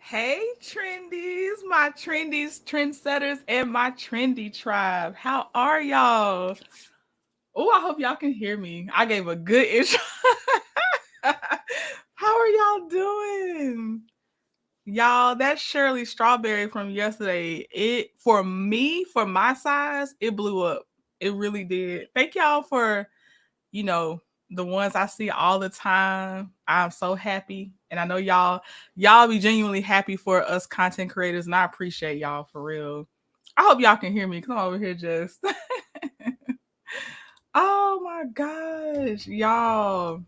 Hey, trendies, my trendies, trendsetters, and my trendy tribe. How are y'all? Oh, I hope y'all can hear me. I gave a good intro. How are y'all doing? Y'all, that Shirley Strawberry from yesterday, it for me, for my size, it blew up. It really did. Thank y'all for, you know, the ones I see all the time. I'm so happy. And I know y'all be genuinely happy for us content creators, and I appreciate y'all for real. I hope y'all can hear me because I'm over here just oh my gosh, y'all.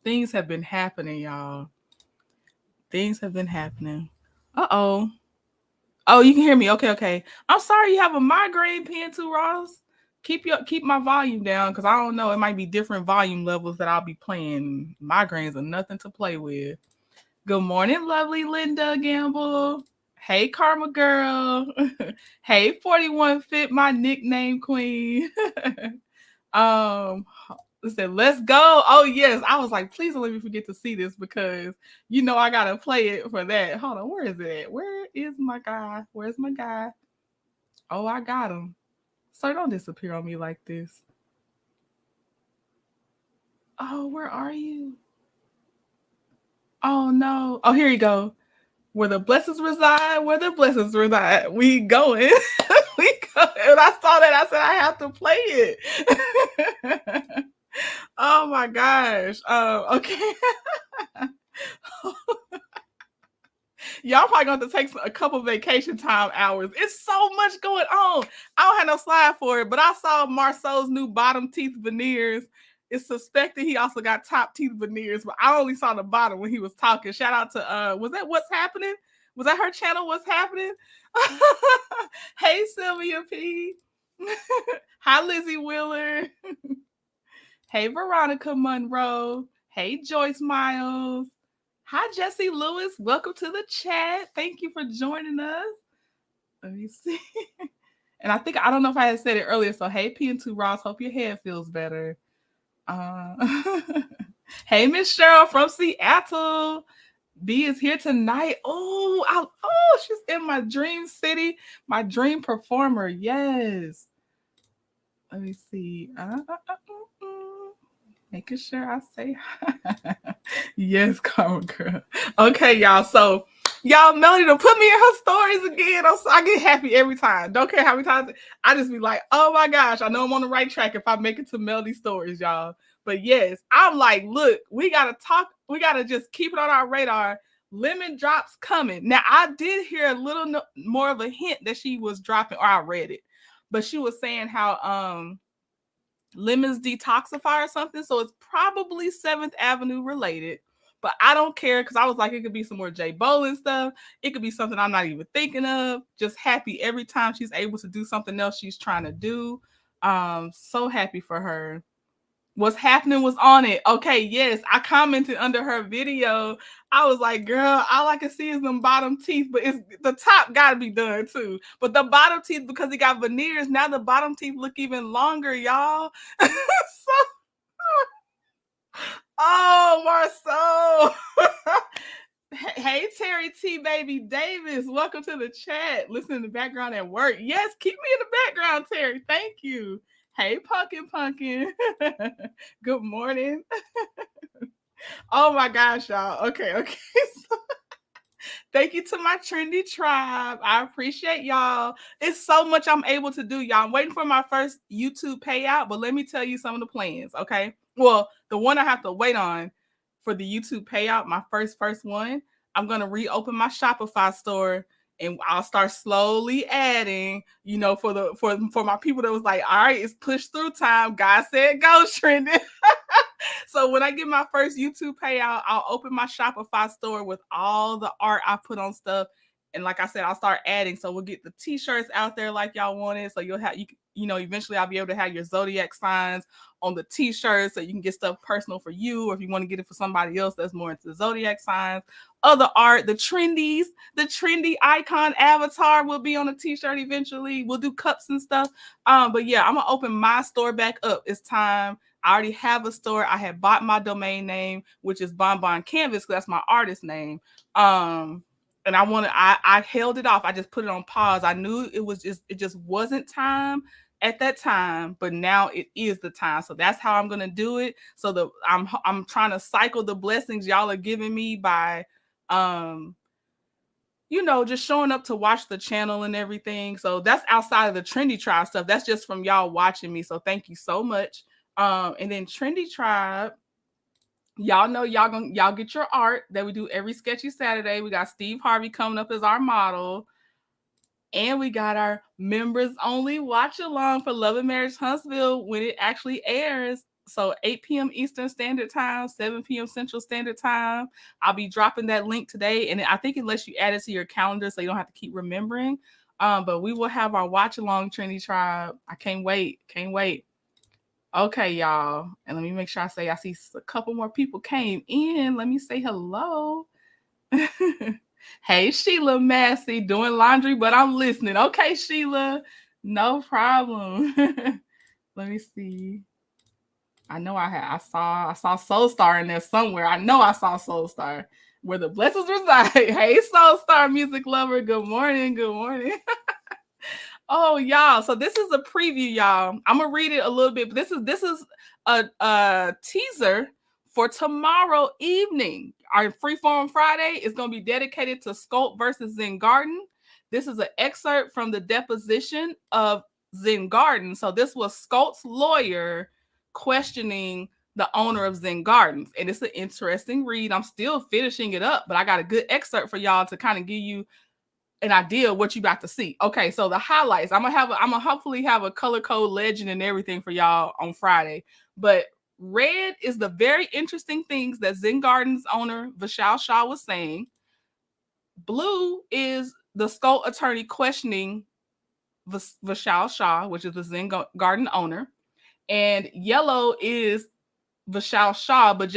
Things have been happening, y'all. Things have been happening. Uh-oh. Oh, you can hear me. Okay, okay. I'm sorry you have a migraine pen too, Ross. Keep my volume down because I don't know. It might be different volume levels that I'll be playing. Migraines are nothing to play with. Good morning, lovely Linda Gamble. Hey, Karma Girl. Hey, 41 Fit, my nickname queen. um said, let's go. Oh, yes. I was like, please don't let me forget to see this because you know I gotta play it for that. Hold on, where is it? Where is my guy? Where's my guy? Oh, I got him. Sir, don't disappear on me like this. Oh, where are you? Oh no. Oh, here you go. Where the blessings reside, where the blessings reside. We going. We go. And I saw that. I said I have to play it. Oh my gosh. Okay. Y'all probably going to take a couple vacation time hours. It's so much going on. I don't have no slide for it, but I saw Marceau's new bottom teeth veneers. It's suspected he also got top teeth veneers, but I only saw the bottom when he was talking. Shout out to was that What's Happening? Was that her channel? What's Happening? Hey, Sylvia P. Hi, Lizzie Wheeler. Hey, Veronica Monroe. Hey, Joyce Miles. Hi, Jesse Lewis. Welcome to the chat. Thank you for joining us. Let me see. And I don't know if I had said it earlier. So hey, P&2 Ross, hope your head feels better. Hey, Miss Cheryl from Seattle. B is here tonight. Oh, she's in my dream city, my dream performer. Yes. Let me see. Making sure I say hi. Yes, Karma Girl. Okay, y'all. So, y'all, Melody to put me in her stories again. I get happy every time. Don't care how many times. I just be like, oh my gosh, I know I'm on the right track if I make it to Melody stories, y'all. But yes, I'm like, look, we got to talk. We got to just keep it on our radar. Lemon drops coming. Now, I did hear a little more of a hint that she was dropping, or I read it. But she was saying how lemons detoxify or something. So it's probably 7th Avenue related. But I don't care because I was like, it could be some more J Bolin stuff. It could be something I'm not even thinking of. Just happy every time she's able to do something else she's trying to do. So happy for her. What's happening was on it. Okay, yes, I commented under her video. I was like, girl, all I can see is them bottom teeth, but it's the top gotta be done too. But the bottom teeth, because he got veneers, now the bottom teeth look even longer, y'all. So, oh, Marceau. Hey, Terry T. Baby Davis. Welcome to the chat. Listen in the background at work. Yes, keep me in the background, Terry. Thank you. Hey, Pumpkin. Good morning. Oh my gosh, y'all. Okay. So, thank you to my trendy tribe. I appreciate y'all. It's so much I'm able to do, y'all. I'm waiting for my first YouTube payout, but let me tell you some of the plans, okay? Well, the one I have to wait on for the YouTube payout, my first one, I'm going to reopen my Shopify store and I'll start slowly adding, for my people that was like, all right, it's push through time. God said go, trending. So when I get my first YouTube payout, I'll open my Shopify store with all the art I put on stuff. And like I said, I'll start adding. So we'll get the t-shirts out there like y'all wanted. So you'll have, eventually I'll be able to have your zodiac signs on the t-shirts so you can get stuff personal for you, or if you want to get it for somebody else that's more into the zodiac signs. Other art, the trendy icon avatar will be on a t-shirt eventually. We'll do cups and stuff. But yeah, I'm gonna open my store back up. It's time. I already have a store. I had bought my domain name, which is Bonbon Canvas, because that's my artist name. And I held it off. I just put it on pause. I knew it just wasn't time at that time, but now it is the time. So that's how I'm gonna do it. So I'm trying to cycle the blessings y'all are giving me by just showing up to watch the channel and everything. So that's outside of the Trendy Tribe stuff. That's just from y'all watching me. So thank you so much. And then Trendy Tribe, y'all know y'all get your art that we do every Sketchy Saturday. We got Steve Harvey coming up as our model. And we got our members only watch along for Love and Marriage Huntsville when it actually airs. So 8 p.m. Eastern Standard Time, 7 p.m. Central Standard Time. I'll be dropping that link today. And I think it lets you add it to your calendar so you don't have to keep remembering. But we will have our watch along, Trendy Tribe. I can't wait. Okay, y'all. And let me make sure I see a couple more people came in. Let me say hello. Hey, Sheila Massey, doing laundry, but I'm listening. Okay, Sheila, no problem. Let me see. I know I saw Soul Star in there somewhere. I know I saw Soul Star. Where the blessings reside. Hey, Soul Star music lover. Good morning. Oh, y'all. So this is a preview, y'all. I'm gonna read it a little bit, but this is a teaser for tomorrow evening. Our Freeform Friday is gonna be dedicated to Sculpt versus Zen Garden. This is an excerpt from the deposition of Zen Garden. So this was Sculpt's lawyer questioning the owner of Zen Gardens, and it's an interesting read. I'm still finishing it up, but I got a good excerpt for y'all to kind of give you an idea of what you about to see. Okay, so the highlights. I'm gonna hopefully have a color code legend and everything for y'all on Friday. But red is the very interesting things that Zen Gardens owner Vishal Shah was saying. Blue is the Sculpt attorney questioning Vishal Shah, which is the Zen Garden owner. And yellow is Vishal Shah, but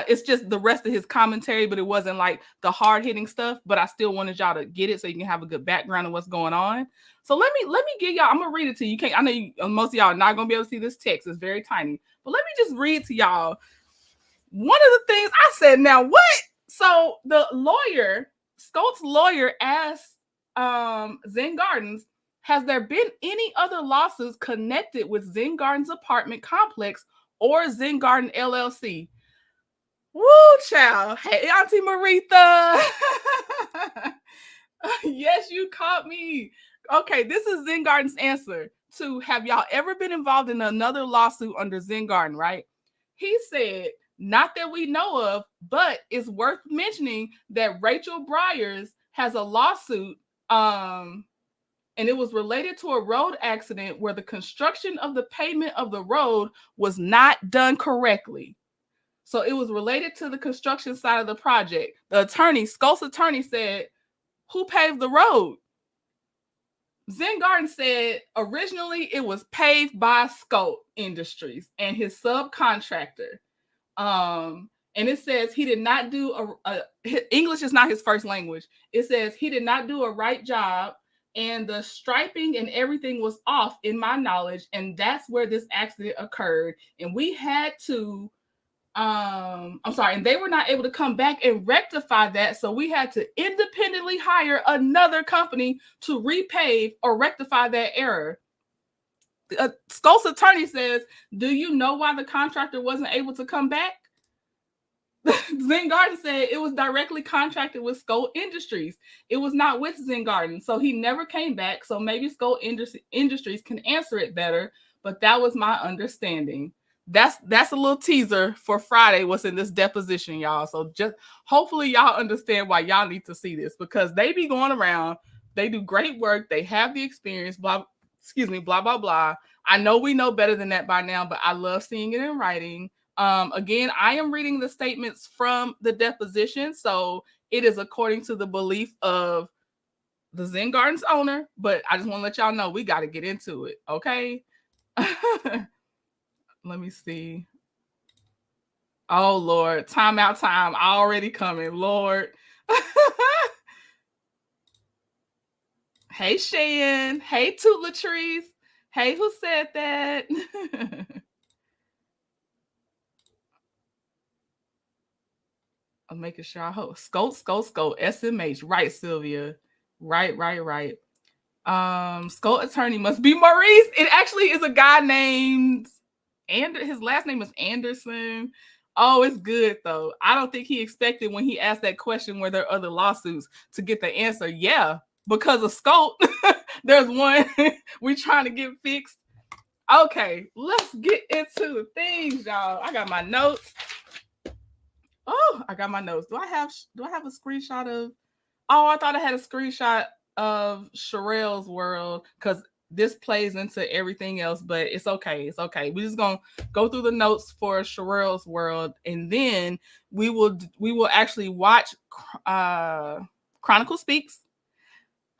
It's just the rest of his commentary, but it wasn't like the hard-hitting stuff. But I still wanted y'all to get it so you can have a good background of what's going on. So let me give y'all. I'm gonna read it to you. I know most of y'all are not gonna be able to see this text. It's very tiny. But let me just read to y'all. One of the things I said, now what? So the lawyer, Scott's lawyer, asked Zen Gardens, has there been any other lawsuits connected with Zen Gardens apartment complex or Zen Garden LLC? Woo, child. Hey, Auntie Maritha. Yes, you caught me. Okay, this is Zen Garden's answer to, have y'all ever been involved in another lawsuit under Zen Garden, right? He said, not that we know of, but it's worth mentioning that Rachel Bryars has a lawsuit, and it was related to a road accident where the construction of the pavement of the road was not done correctly. So it was related to the construction side of the project. The attorney, Scott's attorney, said, who paved the road? Zen Garden said originally it was paved by Scott Industries and his subcontractor. And it says he did not do English is not his first language. It says he did not do a right job, and the striping and everything was off in my knowledge, and that's where this accident occurred. And we had to and they were not able to come back and rectify that, so we had to independently hire another company to repave or rectify that error. Scott's attorney says, do you know why the contractor wasn't able to come back? Zen Garden said it was directly contracted with Scott Industries. It was not with Zen Garden, so he never came back. So maybe Scott Industries can answer it better, but that was my understanding. That's a little teaser for Friday, what's in this deposition, y'all. So just hopefully y'all understand why y'all need to see this, because they be going around, they do great work, they have the experience, blah, blah, blah. I know we know better than that by now, but I love seeing it in writing. Again, I am reading the statements from the deposition, so it is according to the belief of the Zen Gardens owner, but I just want to let y'all know we got to get into it, okay? Let me see. Oh, Lord. Timeout time already coming, Lord. Hey, Shan. Hey, Toot Latrice. Hey, who said that? I'm making sure I hope. Scope, SMH. Right, Sylvia. Right. Scope attorney must be Maurice. It actually is a guy named his last name is Anderson. Oh, it's good though. I don't think he expected when he asked that question, were there other lawsuits, to get the answer. Yeah, because of Scope. There's one we're trying to get fixed. Okay, let's get into the things, y'all. I got my notes. Oh, I got my notes. Do I have a screenshot of? Oh, I thought I had a screenshot of Sharrells World, because this plays into everything else, but it's okay. It's okay. We're just gonna go through the notes for Sharrells World, and then we will actually watch Chronicle Speaks.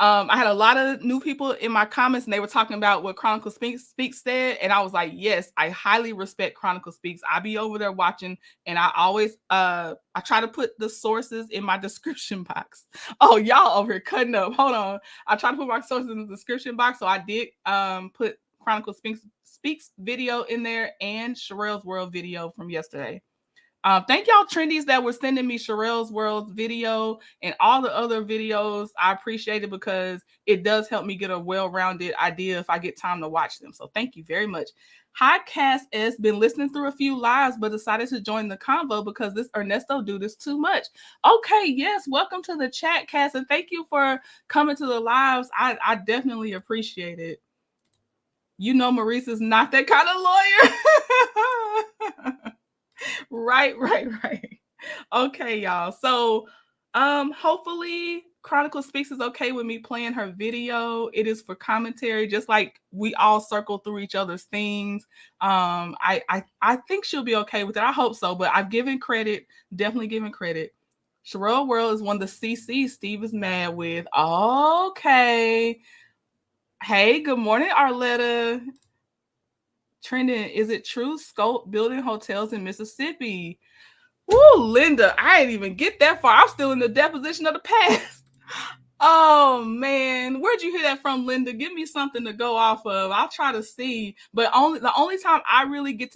I had a lot of new people in my comments, and they were talking about what Chronicle Speaks said, and I was like, yes, I highly respect Chronicle Speaks. I be over there watching, and I always I try to put the sources in my description box. Oh, y'all over here cutting up. Hold on. I try to put my sources in the description box, so I did put Chronicle Speaks video in there and Sharrells World video from yesterday. Thank y'all trendies that were sending me Sharrells World video and all the other videos. I appreciate it, because it does help me get a well-rounded idea if I get time to watch them. So thank you very much. Hi, Cass S. Been listening through a few lives, but decided to join the convo because this Ernesto dude is too much. Okay, yes. Welcome to the chat, Cass, and thank you for coming to the lives. I definitely appreciate it. You know, Maurice is not that kind of lawyer. Right. Okay, y'all. So hopefully Chronicle Speaks is okay with me playing her video. It is for commentary, just like we all circle through each other's things. I think she'll be okay with it. I hope so, but I've given credit, definitely given credit. Sharrells World is one of the CCs Steve is mad with. Okay. Hey, good morning, Arletta. Trending, is it true Scope building hotels in Mississippi? Ooh, Linda, I didn't even get that far. I'm still in the deposition of the past. Oh man, where'd you hear that from, Linda? Give me something to go off of. I'll try to see. But the only time I really get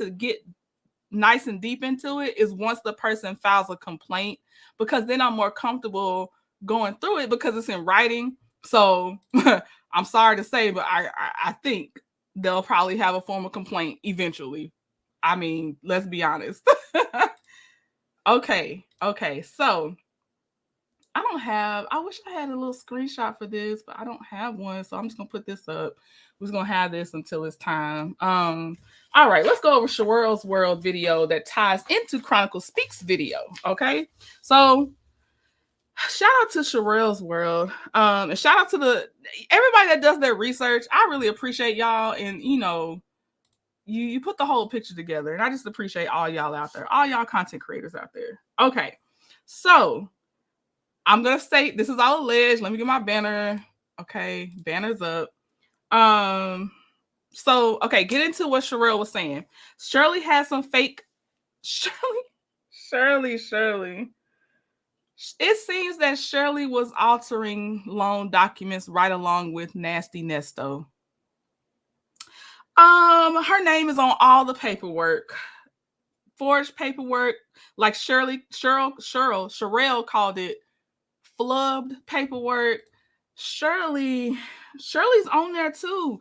nice and deep into it is once the person files a complaint, because then I'm more comfortable going through it because it's in writing. So I'm sorry to say, but I think they'll probably have a formal complaint eventually. I mean, let's be honest. Okay. So I wish I had a little screenshot for this, but I don't have one. So I'm just going to put this up. We're just going to have this until it's time. All right, let's go over Sharrells World video that ties into Chronicle Speaks video. Okay. So shout out to Sharrells World. And shout out to everybody that does their research. I really appreciate y'all. And you put the whole picture together. And I just appreciate all y'all out there, all y'all content creators out there. Okay. So I'm going to say this is all alleged. Let me get my banner. Okay. Banner's up. So, okay, get into what Sharrell was saying. Shirley had some fake... Shirley. It seems that Shirley was altering loan documents right along with Nasty Nesto. Her name is on all the paperwork. Forged paperwork, like Sharrell called it flubbed paperwork. Shirley's on there too.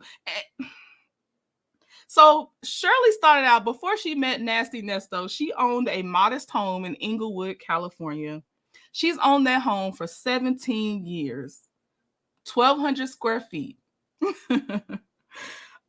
So Shirley started out, before she met Nasty Nesto, she owned a modest home in Inglewood, California. She's owned that home for 17 years, 1,200 square feet.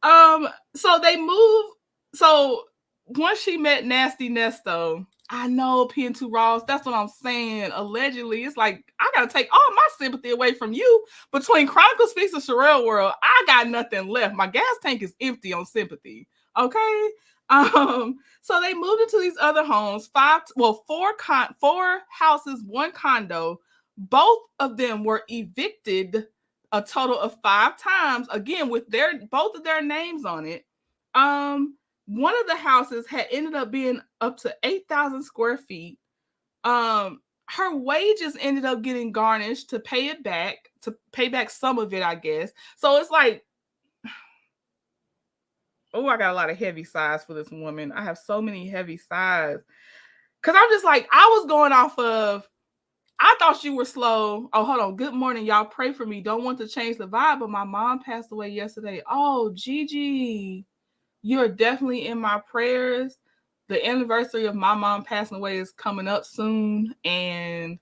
So they moved. So once she met Nasty Nesto, I know P2 Ross, that's what I'm saying. Allegedly, it's like, I got to take all my sympathy away from you. Between Chronicle Speaks and Sharrell World, I got nothing left. My gas tank is empty on sympathy. Okay. So they moved into these other homes, four houses, one condo. Both of them were evicted a total of 5 times, again, with both of their names on it. One of the houses had ended up being up to 8,000 square feet. Her wages ended up getting garnished to pay back some of it, I guess. So it's like, oh, I got a lot of heavy sighs for this woman. I have so many heavy sighs. Because I'm just like, I was going off of, I thought you were slow. Oh, hold on. Good morning, y'all. Pray for me. Don't want to change the vibe, but my mom passed away yesterday. Oh, Gigi. You're definitely in my prayers. The anniversary of my mom passing away is coming up soon, and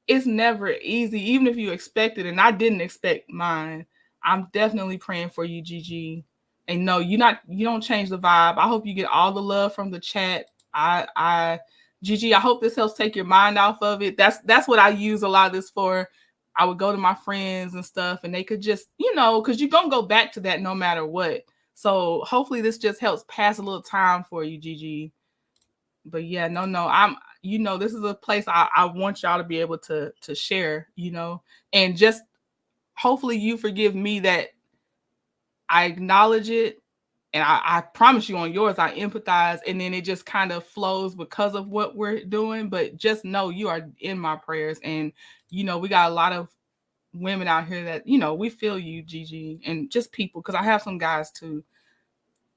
it's never easy, even if you expect it. And I didn't expect mine. I'm definitely praying for you, Gigi. And no, you don't change the vibe. I hope you get all the love from the chat. Gigi, I hope this helps take your mind off of it. That's what I use a lot of this for. I would go to my friends and stuff, and they could just, because you're gonna go back to that no matter what. So hopefully this just helps pass a little time for you, Gigi. But yeah, no, this is a place I want y'all to be able to share, and just hopefully you forgive me that I acknowledge it. And I promise you on yours, I empathize, and then it just kind of flows because of what we're doing. But just know you are in my prayers. And, we got a lot of women out here that, we feel you, Gigi, and just people, because I have some guys too.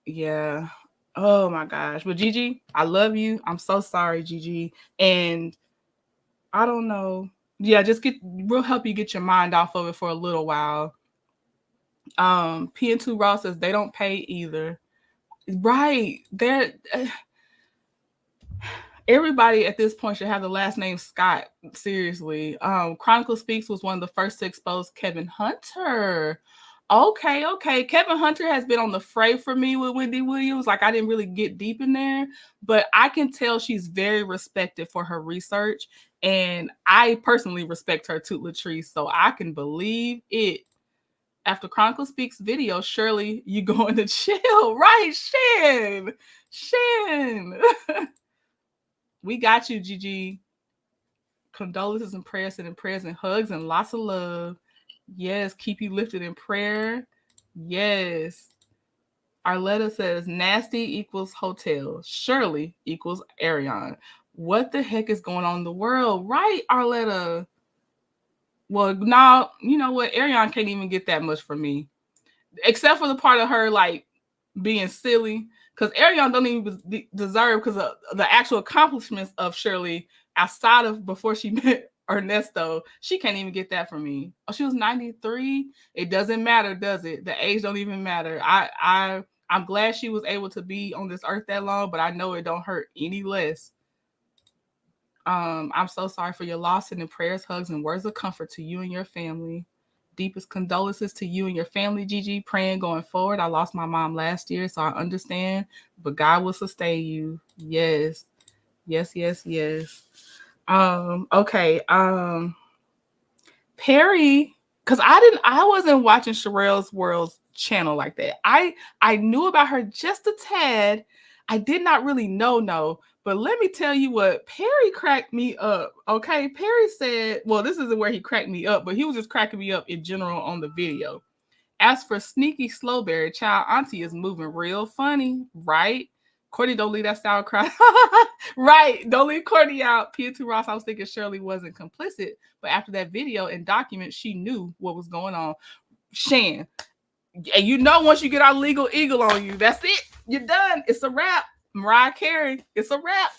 Yeah. Oh my gosh. But Gigi, I love you. I'm so sorry, Gigi. And I don't know. Yeah, we'll help you get your mind off of it for a little while. P2 Ross says they don't pay either. Right. Everybody at this point should have the last name Scott. Seriously. Chronicle Speaks was one of the first to expose Kevin Hunter. Okay. Kevin Hunter has been on the fray for me with Wendy Williams. Like, I didn't really get deep in there, but I can tell she's very respected for her research. And I personally respect her to Latrice, so I can believe it. After Chronicle Speaks video, Shirley, you going to chill. Right, Shan. We got you, Gigi. Condolences and prayers and hugs and lots of love. Yes, keep you lifted in prayer. Yes. Arletta says nasty equals hotel. Shirley equals Arion. What the heck is going on in the world? Right, Arletta? Well, now, you know what? Ariana can't even get that much from me. Except for the part of her, like, being silly. Because Ariana don't even deserve, because of the actual accomplishments of Shirley outside of before she met Ernesto. She can't even get that from me. Oh, she was 93. It doesn't matter, does it? The age don't even matter. I'm glad she was able to be on this earth that long, but I know it don't hurt any less. I'm so sorry for your loss, and prayers, hugs, and words of comfort to you and your family. Deepest condolences to you and your family, Gigi. Praying going forward. I lost my mom last year, so I understand, but God will sustain you. Yes. Yes, yes, yes. Okay. Perry, because I wasn't watching Sharrells World's channel like that. I knew about her just a tad. I did not really know. But let me tell you what, Perry cracked me up. Okay, Perry said, well, this isn't where he cracked me up, but he was just cracking me up in general on the video. As for Sneaky Strawberry, child, auntie is moving real funny, right? Courtney, don't leave that sour cry. Right, don't leave Courtney out. P2 Ross, I was thinking Shirley wasn't complicit, but after that video and document, she knew what was going on. Shan, and you know once you get our legal eagle on you, that's it. You're done. It's a wrap. Mariah Carey, it's a wrap.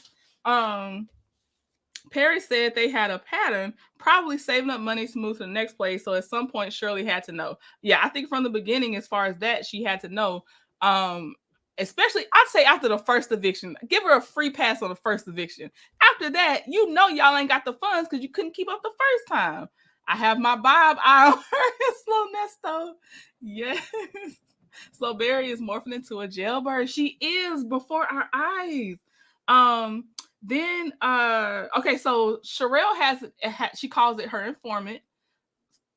Perry said they had a pattern, probably saving up money to move to the next place. So at some point, Shirley had to know. Yeah, I think from the beginning, as far as that, she had to know. Especially, I'd say after the first eviction, give her a free pass on the first eviction. After that, you know y'all ain't got the funds because you couldn't keep up the first time. I have my Bob eye on her, Slow Nesto. Yes. Strawberry is morphing into a jailbird. She is before our eyes. Then okay, so Sharrell she calls it her informant.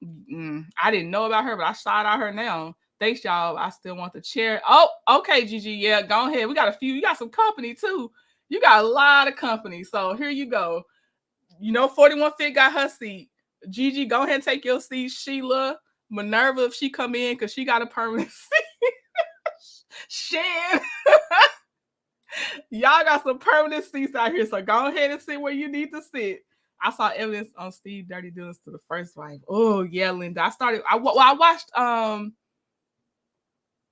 I didn't know about her, but I shout out her now. Thanks, y'all. I still want the chair. Oh, okay, Gigi. Yeah, go ahead. We got a few. You got some company too. You got a lot of company. So here you go. You know, 41 Fit got her seat. Gigi, go ahead and take your seat. Sheila, Minerva, if she come in, because she got a permanent seat. Shan. Y'all got some permanent seats out here, so go ahead and sit where you need to sit. I saw evidence on Steve Dirty Dealings to the first wife. Oh yeah, Linda. I watched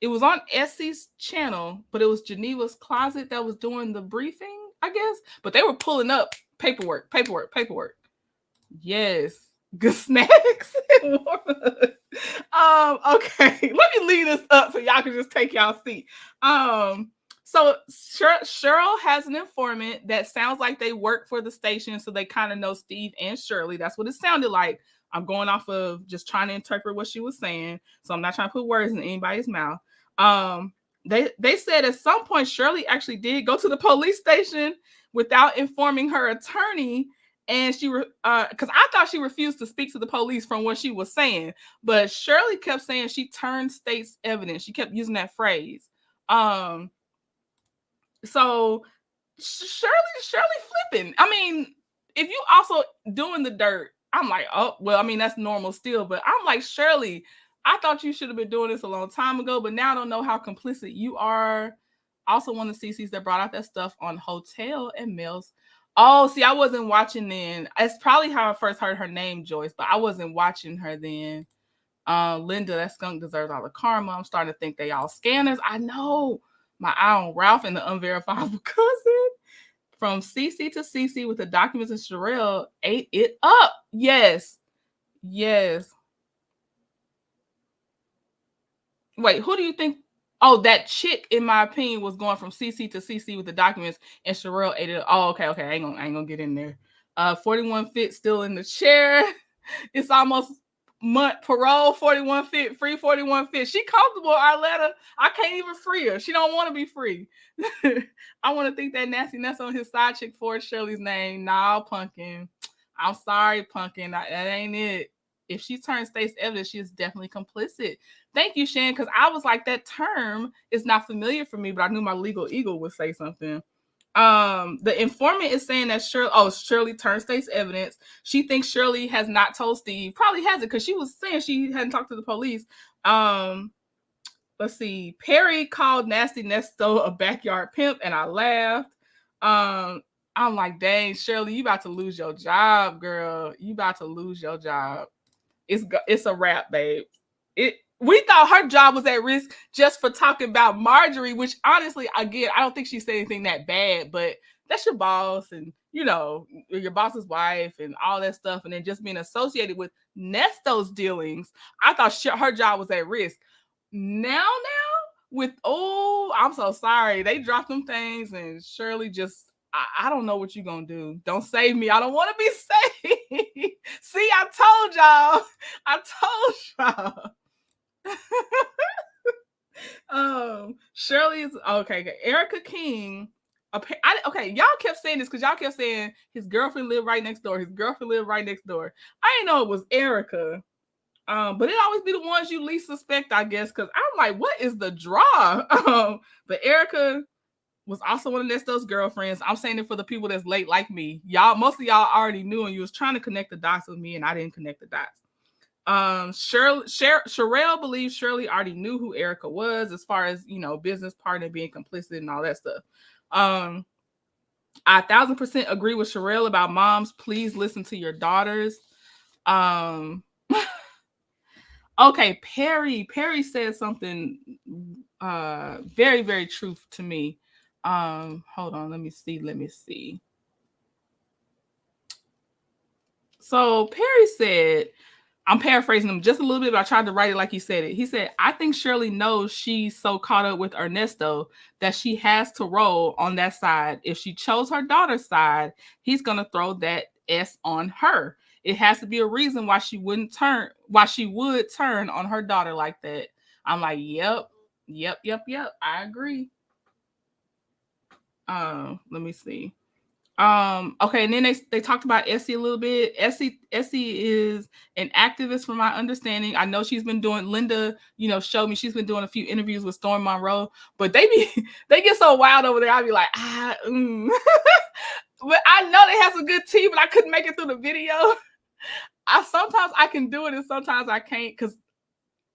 it was on Essie's channel, but it was Geneva's Closet that was doing the briefing, I guess. But they were pulling up paperwork. Yes. Good snacks. Okay. Let me leave this up so y'all can just take y'all seat. So Cheryl has an informant that sounds like they work for the station, so they kind of know Steve and Shirley. That's what it sounded like. I'm going off of just trying to interpret what she was saying, so I'm not trying to put words in anybody's mouth. They said at some point Shirley actually did go to the police station without informing her attorney, and she because I thought she refused to speak to the police from what she was saying, but Shirley kept saying she turned state's evidence. She kept using that phrase. So Shirley flipping. I mean, if you also doing the dirt, I'm like, oh, well, I mean, that's normal still. But I'm like, Shirley, I thought you should have been doing this a long time ago, but now I don't know how complicit you are. Also one of the CCs that brought out that stuff on Hotel and Mills. Oh, see, I wasn't watching then. That's probably how I first heard her name, Joyce, but I wasn't watching her then. Linda, that skunk deserves all the karma. I'm starting to think they all scanners. I know. My eye on Ralph and the unverifiable cousin. From CC to CC with the documents, and Sharrell ate it up. Yes. Wait, who do you think? Oh, that chick, in my opinion, was going from CC to CC with the documents, and Sharrell ate it up. Oh, okay. I ain't gonna get in there. 41 Fit still in the chair. It's almost month parole. 41 Fit, free 41 Fit. She comfortable, Arletta. I can't even free her. She don't want to be free. I want to think that nastiness on his side chick for Shirley's name. Nah, Pumpkin. I'm sorry, Pumpkin. That ain't it. If she turns state's evidence, she is definitely complicit. Thank you, Shan, because I was like, that term is not familiar for me, but I knew my legal eagle would say something. The informant is saying that Shirley turned state's evidence. She thinks Shirley has not told Steve. Probably hasn't, because she was saying she hadn't talked to the police. Let's see. Perry called Nasty Nesto a backyard pimp, and I laughed. I'm like, dang, Shirley, you about to lose your job, girl. You about to lose your job. It's a wrap, babe. We thought her job was at risk just for talking about Marjorie, which honestly, again, I don't think she said anything that bad, but that's your boss and, your boss's wife and all that stuff. And then just being associated with Nesto's dealings, I thought her job was at risk. Now, I'm so sorry. They dropped them things and Shirley just, I don't know what you're going to do. Don't save me. I don't want to be saved. See, I told y'all. Shirley is okay. Ericka King. Y'all kept saying this because y'all kept saying his girlfriend lived right next door. I didn't know it was Ericka. But it always be the ones you least suspect, I guess, because I'm like, what is the draw? But Ericka was also one of Nesto's girlfriends. I'm saying it for the people that's late like me. Most of y'all already knew, and you was trying to connect the dots with me, and I didn't connect the dots. Sharrell believes Shirley already knew who Ericka was as far as, business partner being complicit and all that stuff. I 1,000% agree with Sharrell about moms. Please listen to your daughters. Okay, Perry said something very, very true to me. Hold on, let me see. So Perry said, I'm paraphrasing him just a little bit, but I tried to write it like he said it. He said, I think Shirley knows she's so caught up with Ernesto that she has to roll on that side. If she chose her daughter's side, he's going to throw that S on her. It has to be a reason why she would turn on her daughter like that. I'm like, yep. I agree. Let me see. Okay, and then they talked about Essie a little bit. Essie is an activist from my understanding. I know she's been doing, Linda, showed me she's been doing a few interviews with Storm Monroe, but they get so wild over there. I'll be like, But I know they have some good tea, but I couldn't make it through the video. Sometimes I can do it and sometimes I can't, because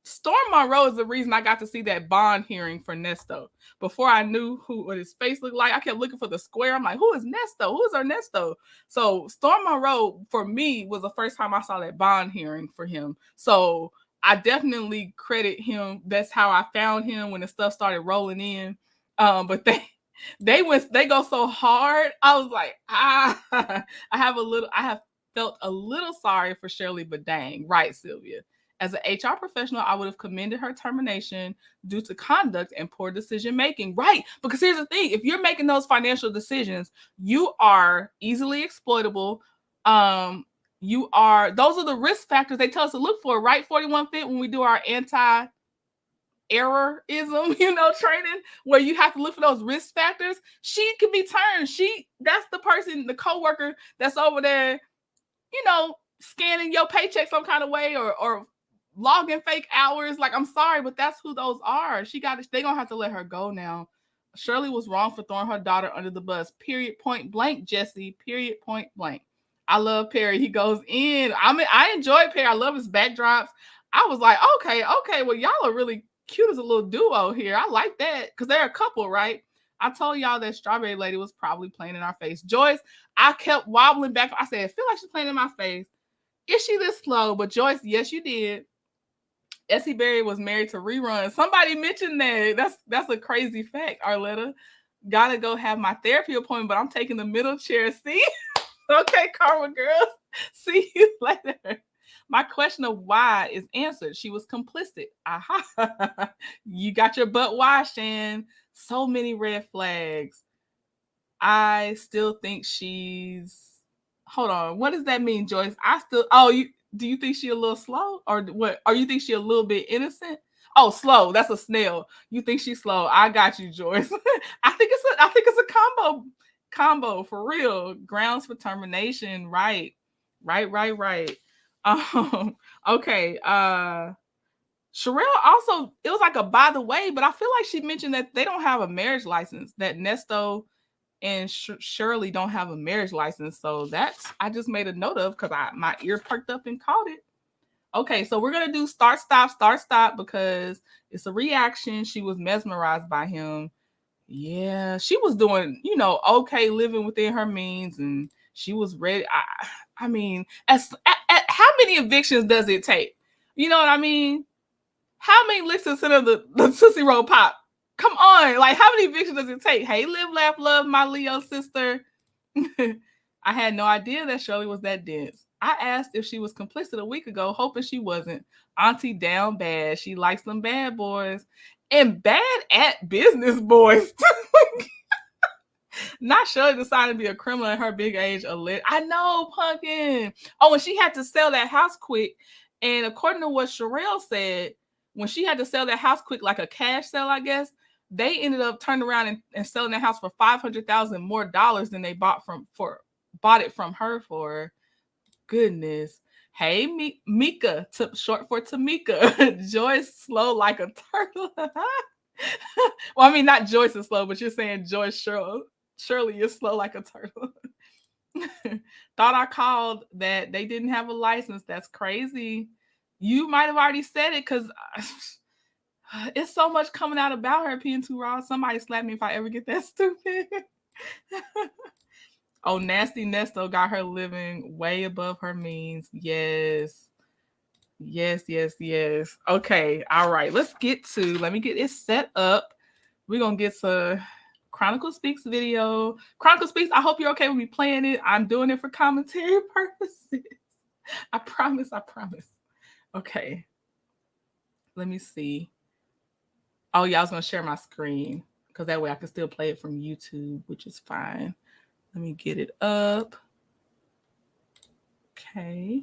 Storm Monroe is the reason I got to see that bond hearing for Nesto. Before I knew what his face looked like, I kept looking for the square. I'm like, who is Nesto? Who is Ernesto? So Storm Monroe, for me, was the first time I saw that bond hearing for him. So I definitely credit him. That's how I found him when the stuff started rolling in. But they go so hard. I was like, I have felt a little sorry for Shirley, but dang, right, Sylvia. As an HR professional, I would have commended her termination due to conduct and poor decision making. Right. Because here's the thing. If you're making those financial decisions, you are easily exploitable. Those are the risk factors they tell us to look for, right? 41 Fit, when we do our anti-errorism, training, where you have to look for those risk factors. She can be turned. That's the person, the coworker that's over there, scanning your paycheck some kind of way or logging fake hours. Like, I'm sorry, but that's who those are. They gonna have to let her go now. Shirley was wrong for throwing her daughter under the bus. Period. Point blank, Jesse. Period. Point blank. I love Perry. He goes in. I enjoy Perry. I love his backdrops. I was like, okay. Well, y'all are really cute as a little duo here. I like that because they're a couple, right? I told y'all that Strawberry Lady was probably playing in our face. Joyce, I kept wobbling back. I said, I feel like she's playing in my face. Is she this slow? But Joyce, yes, you did. Essie Berry was married to Rerun. Somebody mentioned that. That's a crazy fact, Arletta. Gotta go have my therapy appointment, but I'm taking the middle chair. See? Okay, Karma girl. See you later. My question of why is answered. She was complicit. Aha. You got your butt washed, and so many red flags. I still think she's... Hold on. What does that mean, Joyce? Do you think she a little slow, or what? Or you think she a little bit innocent? Oh, slow. That's a snail. You think she's slow? I got you, Joyce. I think it's a combo for real. Grounds for termination. Right. Okay. Sharrell also, it was like a by the way, but I feel like she mentioned that they don't have a marriage license. That Nesto and Shirley don't have a marriage license. So I just made a note of, because my ear perked up and caught it. Okay, so we're going to do start, stop, because it's a reaction. She was mesmerized by him. Yeah, she was doing, okay, living within her means, and she was ready. I mean, how many evictions does it take? You know what I mean? How many licks of the Tootsie Roll Pop? Come on, like how many evictions does it take? Hey, live, laugh, love, my Leo sister. I had no idea that Shirley was that dense. I asked if she was complicit a week ago, hoping she wasn't. Auntie down bad. She likes them bad boys. And bad at business boys. Not Shirley decided to be a criminal at her big age. I know, Pumpkin. Oh, and she had to sell that house quick. And according to what Sharrells said, when she had to sell that house quick, like a cash sale, I guess, they ended up turning around and selling that house for $500,000 more than they bought it from her for. Goodness. Hey, Mika, short for Tamika. Joyce slow like a turtle. Well, I mean, not Joyce is slow, but you're saying Joyce Shirley is slow like a turtle. Thought I called that they didn't have a license. That's crazy. You might have already said it because it's so much coming out about her being too raw. Somebody slap me if I ever get that stupid. Oh, Nasty Nesto got her living way above her means. Yes. Okay. All right. Let me get it set up. We're going to get to Chronicle Speaks video. Chronicle Speaks, I hope you're okay with me playing it. I'm doing it for commentary purposes. I promise. Okay. Let me see. Oh, yeah, I was going to share my screen because that way I can still play it from YouTube, which is fine. Let me get it up. Okay.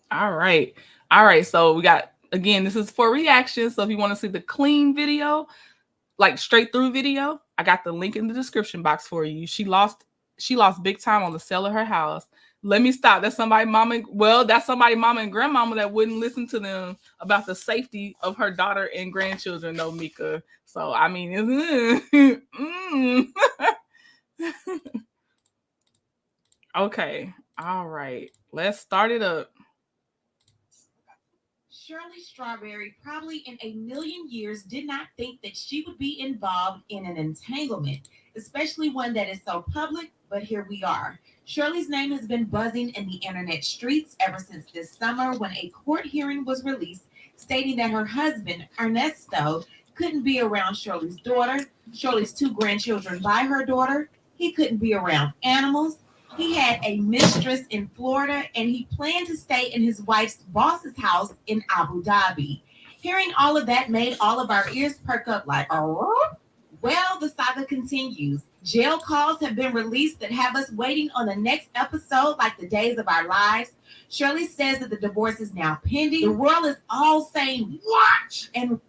All right. So we got, again, this is for reaction. So if you want to see the clean video, like straight through video, I got the link in the description box for you. She lost big time on the sale of her house. Let me stop. That's somebody mama and grandmama that wouldn't listen to them about the safety of her daughter and grandchildren, no, Mika. So I mean, Okay. All right. Let's start it up. Shirley Strawberry probably in a million years did not think that she would be involved in an entanglement, especially one that is so public, but here we are. Shirley's name has been buzzing in the internet streets ever since this summer when a court hearing was released stating that her husband, Ernesto, couldn't be around Shirley's daughter, Shirley's two grandchildren by her daughter. He couldn't be around animals. He had a mistress in Florida and he planned to stay in his wife's boss's house in Abu Dhabi. Hearing all of that made all of our ears perk up like, oh. Well, the saga continues. Jail calls have been released that have us waiting on the next episode like the days of our lives. Shirley says that the divorce is now pending. The world is all saying, watch, and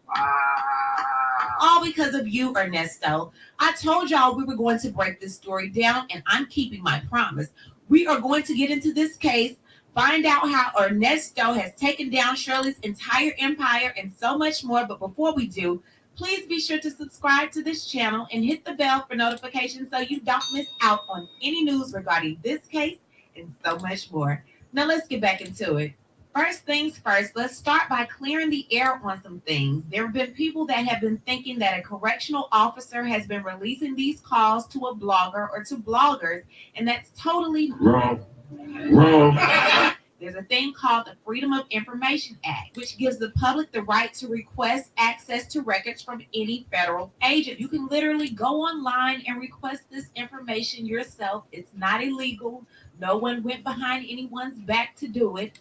all because of you, Ernesto. I told y'all we were going to break this story down, and I'm keeping my promise. We are going to get into this case, find out how Ernesto has taken down Shirley's entire empire, and so much more. But before we do, please be sure to subscribe to this channel and hit the bell for notifications so you don't miss out on any news regarding this case and so much more. Now let's get back into it. First things first, let's start by clearing the air on some things. There have been people that have been thinking that a correctional officer has been releasing these calls to a blogger or to bloggers, and that's totally wrong. There's a thing called the Freedom of Information Act, which gives the public the right to request access to records from any federal agent. You can literally go online and request this information yourself. It's not illegal. No one went behind anyone's back to do it.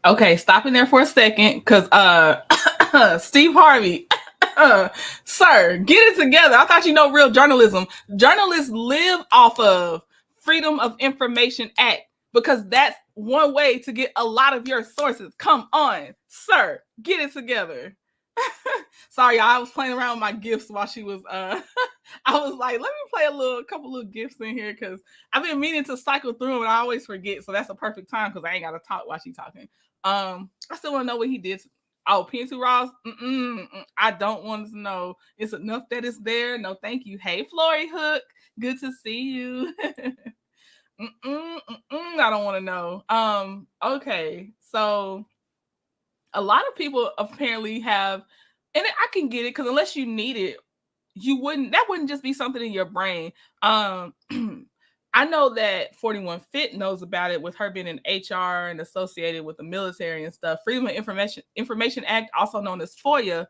Okay, stopping there for a second, because Steve Harvey, sir, get it together. I thought you know real journalism. Journalists live off of Freedom of Information Act because that's one way to get a lot of your sources. Come on, sir, get it together. Sorry, I was playing around with my gifts while she was I was like, let me play a couple little gifts in here because I've been meaning to cycle through them and I always forget. So that's a perfect time because I ain't gotta talk while she's talking. I still want to know what he did. Oh, P2 Ross. I don't want to know. It's enough that it's there. No, thank you. Hey, Flory Hook. Good to see you. I I don't want to know. Okay, so a lot of people apparently have, and I can get it because unless you need it, that wouldn't just be something in your brain. I know that 41 Fit knows about it with her being in HR and associated with the military and stuff. Freedom of Information Act, also known as FOIA,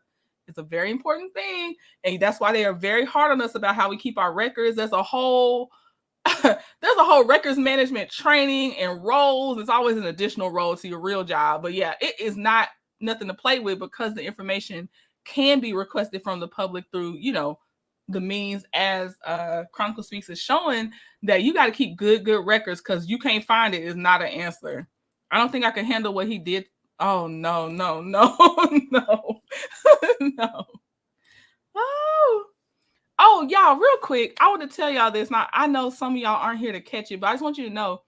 is a very important thing. And that's why they are very hard on us about how we keep our records. There's a whole records management training and roles. It's always an additional role to your real job. But yeah, it is not nothing to play with because the information can be requested from the public through, the means as Chronicle Speaks is showing that you got to keep good records because you can't find it is not an answer. I don't think I can handle what he did. Oh, no. No. Oh, y'all, real quick, I want to tell y'all this. Now, I know some of y'all aren't here to catch it, but I just want you to know,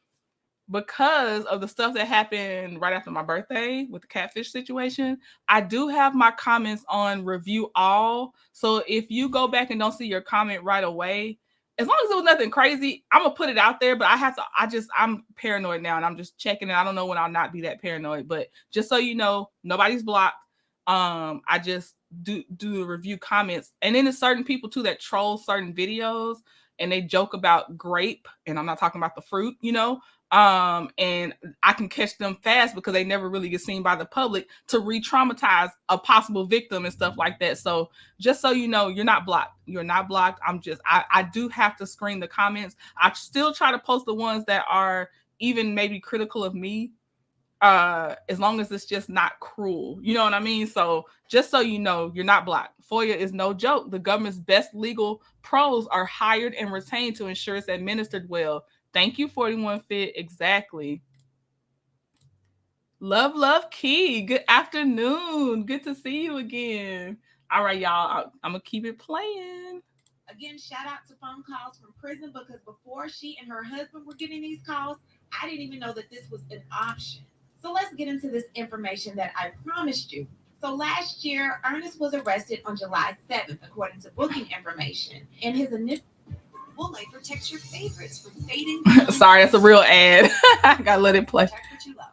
because of the stuff that happened right after my birthday with the catfish situation, I do have my comments on review all. So if you go back and don't see your comment right away, as long as it was nothing crazy, I'm going to put it out there, but I'm paranoid now and I'm just checking it. I don't know when I'll not be that paranoid, but just so you know, nobody's blocked. I just do the review comments. And then there's certain people too that troll certain videos and they joke about grape, and I'm not talking about the fruit, and I can catch them fast because they never really get seen by the public to re-traumatize a possible victim and stuff like that. So just so you know, you're not blocked. You're not blocked. I do have to screen the comments. I still try to post the ones that are even maybe critical of me, as long as it's just not cruel. You know what I mean? So just so you know, you're not blocked. FOIA is no joke. The government's best legal pros are hired and retained to ensure it's administered well. Thank you, 41 Fit. Exactly. Love, Key. Good afternoon. Good to see you again. All right, y'all. I'm going to keep it playing. Again, shout out to phone calls from prison, because before she and her husband were getting these calls, I didn't even know that this was an option. So let's get into this information that I promised you. So last year, Ernest was arrested on July 7th, according to booking information. And his initial Woolite protects your favorites from fading. Sorry, that's a real ad. I gotta let it play. Protect what you love.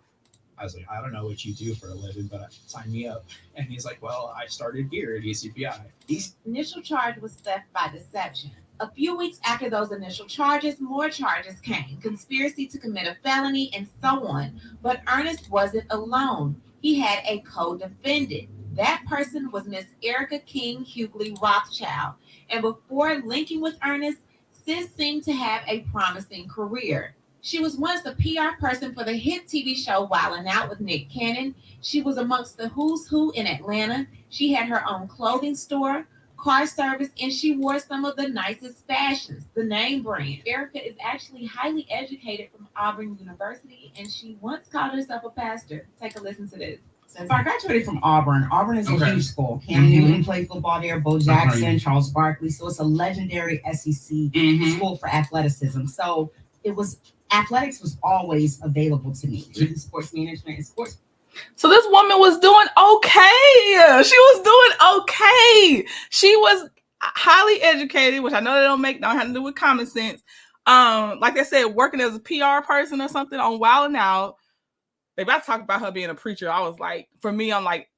I was like, I don't know what you do for a living, but sign me up. And he's like, well, I started here at ECPI. His initial charge was theft by deception. A few weeks after those initial charges, more charges came, conspiracy to commit a felony, and so on. But Ernest wasn't alone. He had a co-defendant. That person was Miss Ericka King Hughley Rothschild. And before linking with Ernest, Sis seemed to have a promising career. She was once the PR person for the hit TV show Wildin' Out with Nick Cannon. She was amongst the who's who in Atlanta. She had her own clothing store, car service, and she wore some of the nicest fashions, the name brand. Ericka is actually highly educated from Auburn University, and she once called herself a pastor. Take a listen to this. So I graduated from Auburn. Auburn is a huge school. Cam Newton played football there, Bo Jackson, Charles Barkley. So it's a legendary SEC school for athleticism. So athletics was always available to me. Sports management and sports. So this woman was doing okay. She was doing okay. She was highly educated, which I know they don't have to do with common sense. Like I said, working as a PR person or something on Wildin' Out. They about to talk about her being a preacher. I was like, for me, I'm like,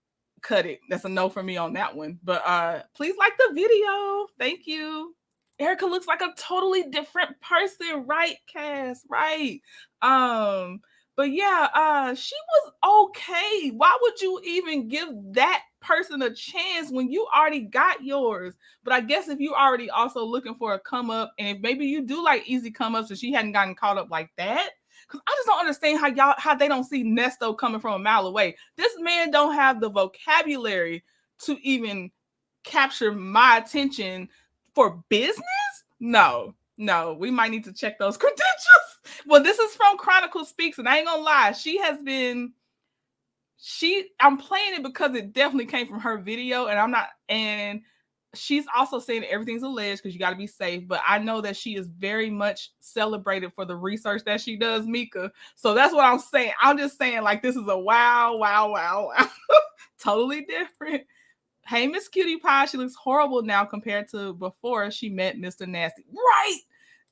cut it. That's a no for me on that one. But please like the video. Thank you. Ericka looks like a totally different person, right, Cass? Right. But yeah, she was okay. Why would you even give that person a chance when you already got yours? But I guess if you already also looking for a come up, and if maybe you do like easy come ups and she hadn't gotten caught up like that, because I just don't understand how they don't see Nesto coming from a mile away. This man don't have the vocabulary to even capture my attention for business. No, we might need to check those credentials. Well, this is from Chronicle Speaks, and I ain't gonna lie, I'm playing it because it definitely came from her video, and she's also saying everything's alleged because you got to be safe. But I know that she is very much celebrated for the research that she does, Mika. So that's what I'm saying. I'm just saying, like, this is a wow. Totally different. Hey, Miss Cutie Pie, she looks horrible now compared to before she met Mr. Nasty. Right.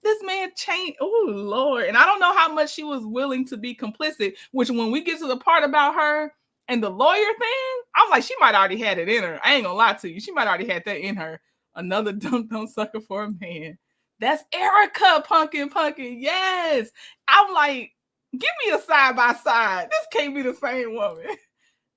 this man changed. Oh, Lord. And I don't know how much she was willing to be complicit, which when we get to the part about her and the lawyer thing, I'm like, she might already had it in her. I ain't gonna lie to you. She might already had that in her. Another dumb sucker for a man. That's Ericka, pumpkin. Yes. I'm like, give me a side by side. This can't be the same woman.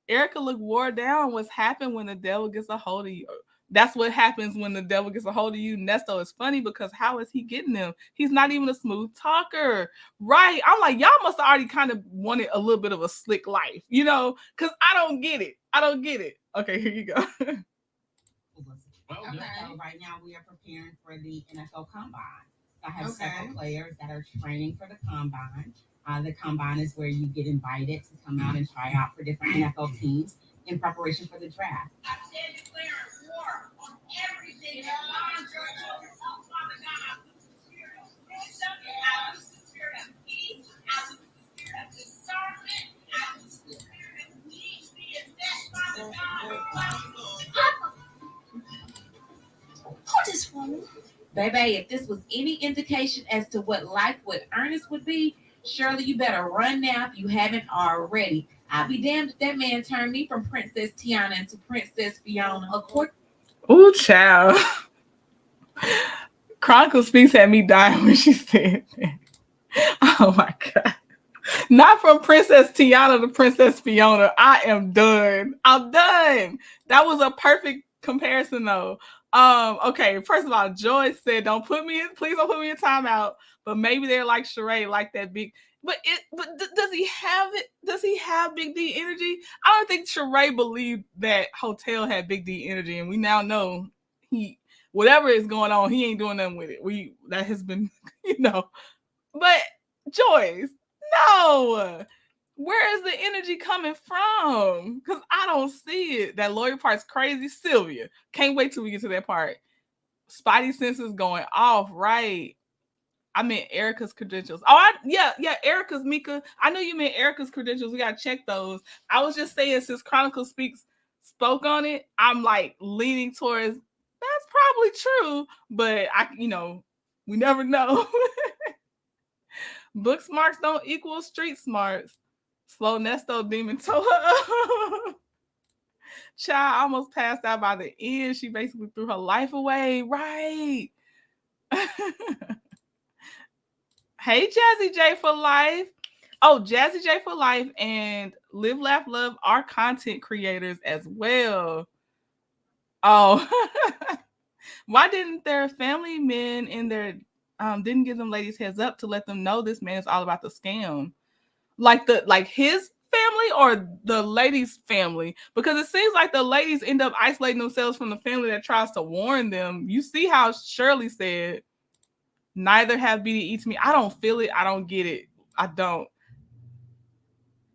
Ericka looked wore down. What's happened when the devil gets a hold of you? That's what happens when the devil gets a hold of you. Nesto is funny because how is he getting them? He's not even a smooth talker. Right. I'm like, y'all must have already kind of wanted a little bit of a slick life, you know, because I don't get it. Okay, here you go. Okay. So right now we are preparing for the NFL Combine. I have several players that are training for the Combine. The Combine is where you get invited to come out and try out for different NFL teams in preparation for the draft. I stand declaring war on everything that binds your children. Oh, Father God, I lose the spirit of wisdom. I lose the spirit of peace. I lose the spirit of discernment. I lose the spirit of needs being met, Father God. Who this woman? Baby, if this was any indication as to what life with Ernest would be, Shirley, you better run now if you haven't already. I'll be damned if that man turned me from Princess Tiana into Princess Fiona. Ooh, child. Chronicle Speaks had me dying when she said that. Oh my God. Not from Princess Tiana to Princess Fiona. I am done. I'm done. That was a perfect comparison though. Okay, first of all, Joy said, please don't put me in timeout. But maybe they're like Sharrells, like that big. But does he have it? Does he have Big D energy? I don't think Sharrells believed that Hotel had Big D energy, and we now know whatever is going on, he ain't doing nothing with it. That has been, But Joyce, no. Where is the energy coming from? Because I don't see it. That lawyer part's crazy. Sylvia, can't wait till we get to that part. Spidey senses going off, right? I meant Ericka's credentials. Yeah, Ericka's, Mika. I know you meant Ericka's credentials. We gotta check those. I was just saying, since Chronicle spoke on it, I'm like leaning towards that's probably true, but we never know. Book smarts don't equal street smarts. Slow Nesto demon told her. Child almost passed out by the end. She basically threw her life away. Right. Hey, Jazzy J for life. Oh, Jazzy J for life and Live, Laugh, Love are content creators as well. Oh. Why didn't their family men in their didn't give them ladies heads up to let them know this man is all about the scam? Like his family or the lady's family? Because it seems like the ladies end up isolating themselves from the family that tries to warn them. You see how Shirley said, neither have BDE to me. I don't feel it. I don't get it. I don't.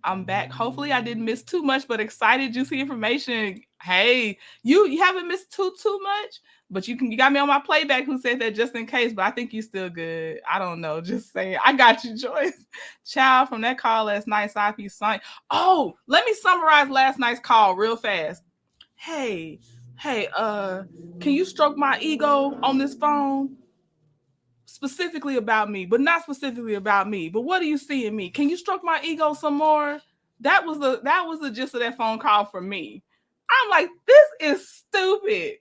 I'm back. Hopefully I didn't miss too much, but excited, juicy information. Hey, you haven't missed too much, but you got me on my playback who said that just in case, but I think you still good. I don't know. Just saying. I got you, Joyce. Child, from that call last night, Sophie signed. Oh, let me summarize last night's call real fast. Hey, can you stroke my ego on this phone? Specifically about me, but not specifically about me. But what do you see in me? Can you stroke my ego some more? That was the gist of that phone call for me. I'm like, this is stupid.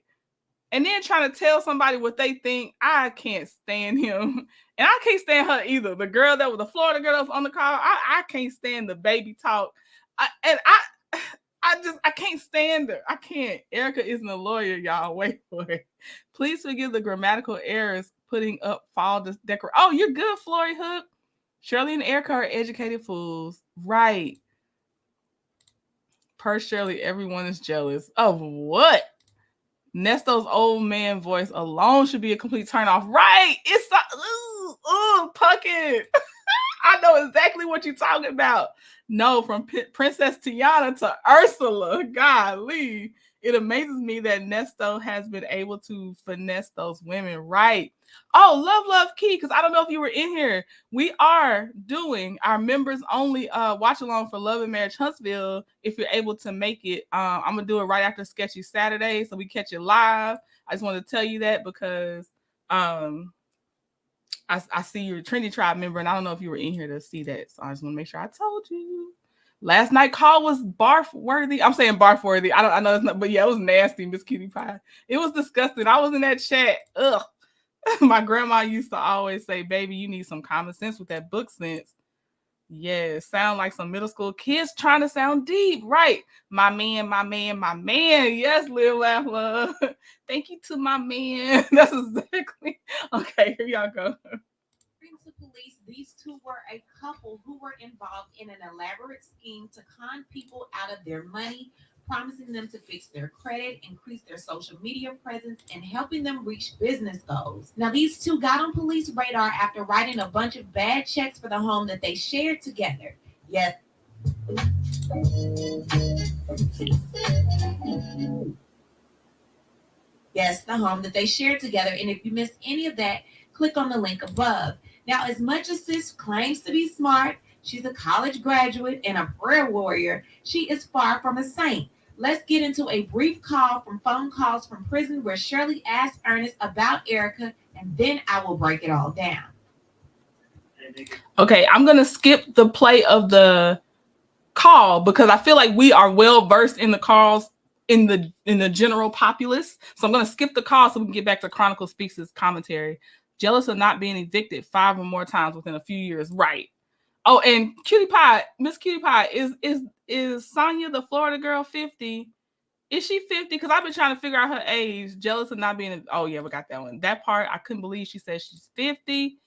And then trying to tell somebody what they think, I can't stand him. And I can't stand her either. The girl that was the Florida girl that was on the call, I can't stand the baby talk. I can't stand her. I can't. Ericka isn't a lawyer, y'all. Wait for it. Please forgive the grammatical errors putting up fall decor. Oh, you're good, Flory Hook. Shirley and Ericka are educated fools. Right. Per Shirley, everyone is jealous. Of what? Nesto's old man voice alone should be a complete turnoff. Right. It's Puckett. I know exactly what you're talking about. No, from Princess Tiana to Ursula. Golly. It amazes me that Nesto has been able to finesse those women. Right. Oh, love key. Because I don't know if you were in here. We are doing our members only watch along for Love and Marriage Huntsville. If you're able to make it, I'm going to do it right after Sketchy Saturday. So we catch it live. I just wanted to tell you that because I see you're a Trinity Tribe member, and I don't know if you were in here to see that. So I just want to make sure I told you. Last night call was barf worthy. I'm saying barf worthy. I know it's not, but yeah, it was nasty, Miss Cutie Pie. It was disgusting. I was in that chat. Ugh. My grandma used to always say, "Baby, you need some common sense with that book sense." Yeah, sound like some middle school kids trying to sound deep. Right. My man, my man, my man. Yes, live, laugh, love. Thank you to my man. That's exactly. Okay, here y'all go. According to police, these two were a couple who were involved in an elaborate scheme to con people out of their money, promising them to fix their credit, increase their social media presence, and helping them reach business goals. Now, these two got on police radar after writing a bunch of bad checks for the home that they shared together. Yes. Yes, the home that they shared together. And if you missed any of that, click on the link above. Now, as much as sis claims to be smart, she's a college graduate and a prayer warrior, she is far from a saint. Let's get into a brief call from phone calls from prison where Shirley asked Ernest about Ericka, and then I will break it all down. Okay, I'm going to skip the play of the call because I feel like we are well versed in the calls in the general populace. So I'm going to skip the call so we can get back to Chronicle Speaks' commentary. Jealous of not being evicted 5 or more times within a few years. Right. Oh, and Cutie Pie, Miss Cutie Pie, is Sonya the Florida girl 50? Is she 50? Because I've been trying to figure out her age. Jealous of not being. Oh yeah, we got that one. That part I couldn't believe she said she's 50.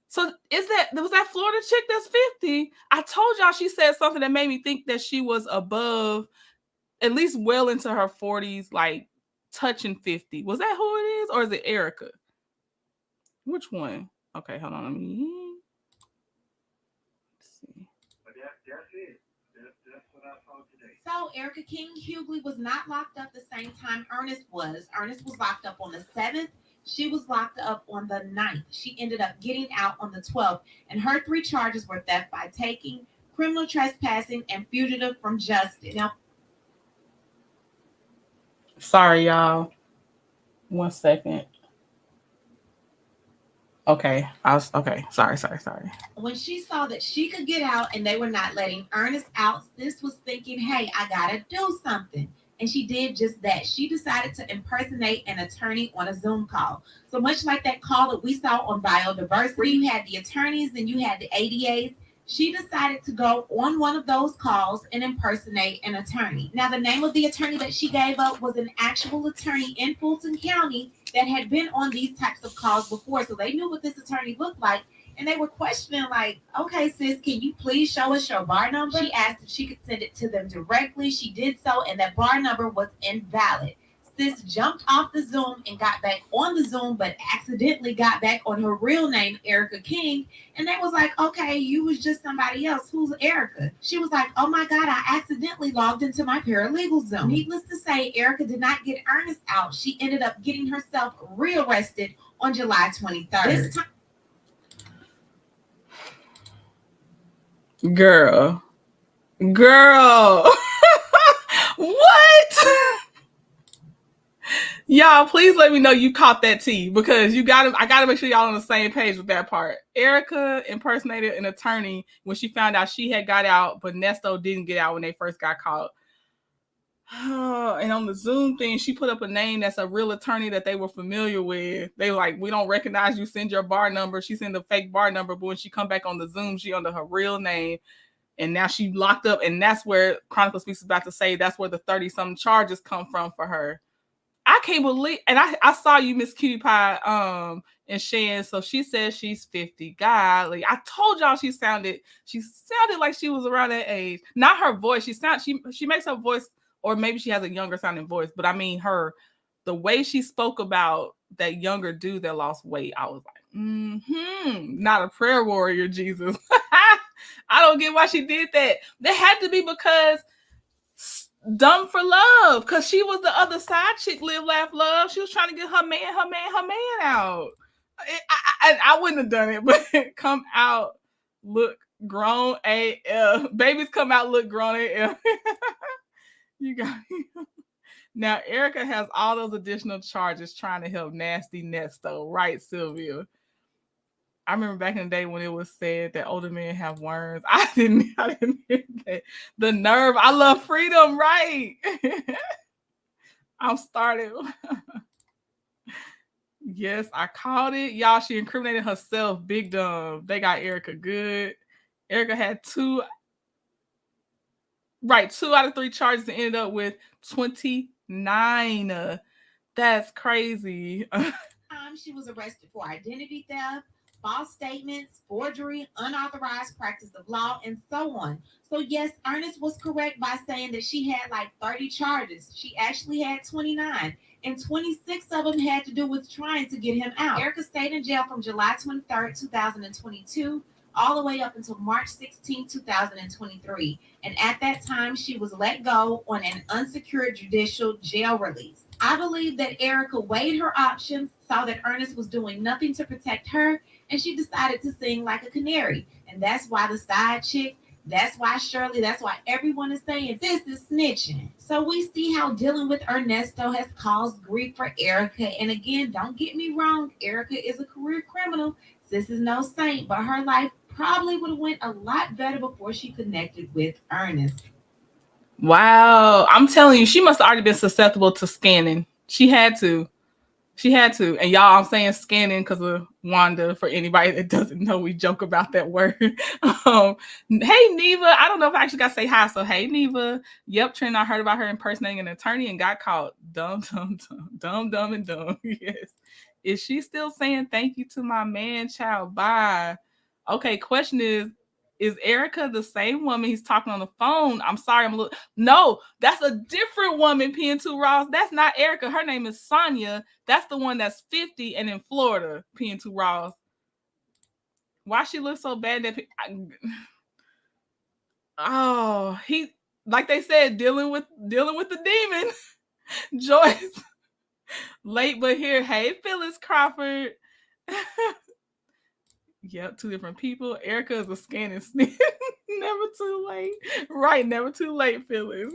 So was that Florida chick that's 50? I told y'all she said something that made me think that she was above, at least well into her 40s, like touching 50. Was that who it is, or is it Ericka? Which one? Okay, hold on. Let me see. That's what I saw today. So Ericka King Hughley was not locked up the same time Ernest was. Ernest was locked up on the 7th. She was locked up on the 9th. She ended up getting out on the 12th. And her 3 charges were theft by taking, criminal trespassing, and fugitive from justice. Now, sorry, y'all. 1 second. Okay. Sorry. When she saw that she could get out and they were not letting Ernest out, sis was thinking, hey, I gotta do something. And she did just that. She decided to impersonate an attorney on a Zoom call. So much like that call that we saw on biodiversity, where you had the attorneys and you had the ADAs, she decided to go on one of those calls and impersonate an attorney. Now, the name of the attorney that she gave up was an actual attorney in Fulton County that had been on these types of calls before. So they knew what this attorney looked like. And they were questioning, like, okay, sis, can you please show us your bar number? She asked if she could send it to them directly. She did so, and that bar number was invalid. Sis jumped off the Zoom and got back on the Zoom, but accidentally got back on her real name, Ericka King. And they was like, okay, you was just somebody else. Who's Ericka? She was like, oh my God, I accidentally logged into my paralegal Zoom. Needless to say, Ericka did not get Ernest out. She ended up getting herself rearrested on July 23rd. This time, Girl. What? Y'all, please let me know you caught that tea because I gotta make sure y'all on the same page with that part. Ericka impersonated an attorney when she found out she had got out, but Nesto didn't get out when they first got caught. And on the Zoom thing, she put up a name that's a real attorney that they were familiar with. They were like, we don't recognize you, send your bar number. She sent a fake bar number, but when she come back on the Zoom, she under her real name. And now she locked up, and that's where Chronicle Speaks is about to say that's where the 30-something charges come from for her. I can't believe, and I saw you, Miss Cutie Pie, and Shan. So she says she's 50. Golly, I told y'all she sounded like she was around that age. Not her voice. She makes her voice, or maybe she has a younger sounding voice. But I mean, the way she spoke about that younger dude that lost weight, I was like, not a prayer warrior, Jesus. I don't get why she did that. That had to be because dumb for love, because she was the other side chick, live, laugh, love. She was trying to get her man out. I wouldn't have done it, but come out, look grown AF. Babies come out, look grown AF. You got it. Now, Ericka has all those additional charges trying to help nasty Nesto, right, Sylvia? I remember back in the day when it was said that older men have worms. I didn't hear that. The nerve. I love freedom, right? I'm started. Yes, I called it. Y'all, she incriminated herself. Big dumb. They got Ericka good. Ericka had two out of 3 charges and ended up with 29. That's crazy. She was arrested for identity theft, false statements, forgery, unauthorized practice of law, and so on. So yes, Ernest was correct by saying that she had like 30 charges. She actually had 29, and 26 of them had to do with trying to get him out. Ericka stayed in jail from July 23rd, 2022, all the way up until March 16, 2023. And at that time, she was let go on an unsecured judicial jail release. I believe that Ericka weighed her options, saw that Ernest was doing nothing to protect her, and she decided to sing like a canary. And that's why the side chick, that's why Shirley, that's why everyone is saying this is snitching. So we see how dealing with Ernesto has caused grief for Ericka. And again, don't get me wrong, Ericka is a career criminal. This is no saint, but her life probably would have went a lot better before she connected with Ernest. Wow. I'm telling you, she must have already been susceptible to scanning. She had to. And y'all, I'm saying scanning because of Wanda. For anybody that doesn't know, we joke about that word. Hey, Neva. I don't know if I actually got to say hi. So, hey, Neva. Yep, Trent, I heard about her impersonating an attorney and got caught. Dumb, and dumb. Yes. Is she still saying thank you to my man, child? Bye. Okay, question is Ericka the same woman he's talking on the phone? I'm sorry, I'm a little... No, that's a different woman, PN2 Ross. That's not Ericka. Her name is Sonia. That's the one that's 50 and in Florida, PN2 Ross. Why she look so bad that... Oh, he... Like they said, dealing with the demon. Joyce. Late but here. Hey, Phyllis Crawford. Yep, 2 different people. Ericka is a scanning snitch. Never too late. Right, never too late, Phyllis.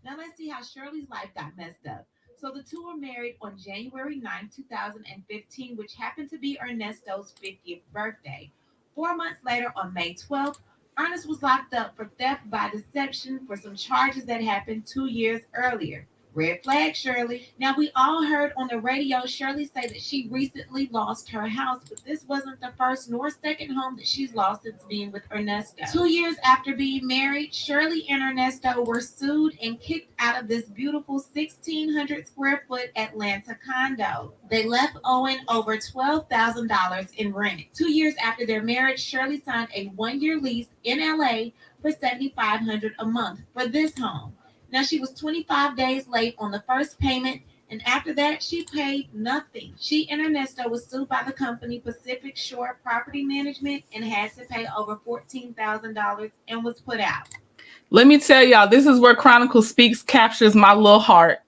Now let's see how Shirley's life got messed up. So the two were married on January 9, 2015, which happened to be Ernesto's 50th birthday. 4 months later, on May 12th, Ernest was locked up for theft by deception for some charges that happened 2 years earlier. Red flag, Shirley. Now, we all heard on the radio Shirley say that she recently lost her house, but this wasn't the first nor second home that she's lost since being with Ernesto. 2 years after being married, Shirley and Ernesto were sued and kicked out of this beautiful 1,600 square foot Atlanta condo. They left owing over $12,000 in rent. 2 years after their marriage, Shirley signed a 1-year lease in LA for $7,500 a month for this home. Now, she was 25 days late on the first payment, and after that, she paid nothing. She and Ernesto was sued by the company Pacific Shore Property Management and had to pay over $14,000 and was put out. Let me tell y'all, this is where Chronicle Speaks captures my little heart.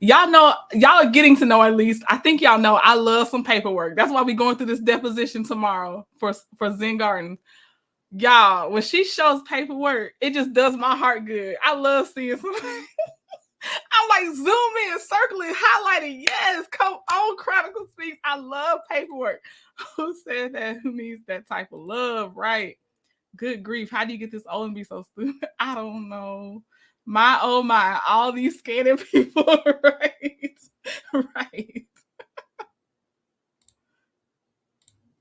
Y'all know, y'all are getting to know at least. I think y'all know I love some paperwork. That's why we're going through this deposition tomorrow for Zen Gardens. Y'all, when she shows paperwork, it just does my heart good. I love seeing some. I'm like zoom in, circling, highlighting. Yes, come on, Chronicle Speaks. I love paperwork. Who said that? Who needs that type of love, right? Good grief. How do you get this old and be so stupid? I don't know. My, oh my, all these scanning people, right? Right.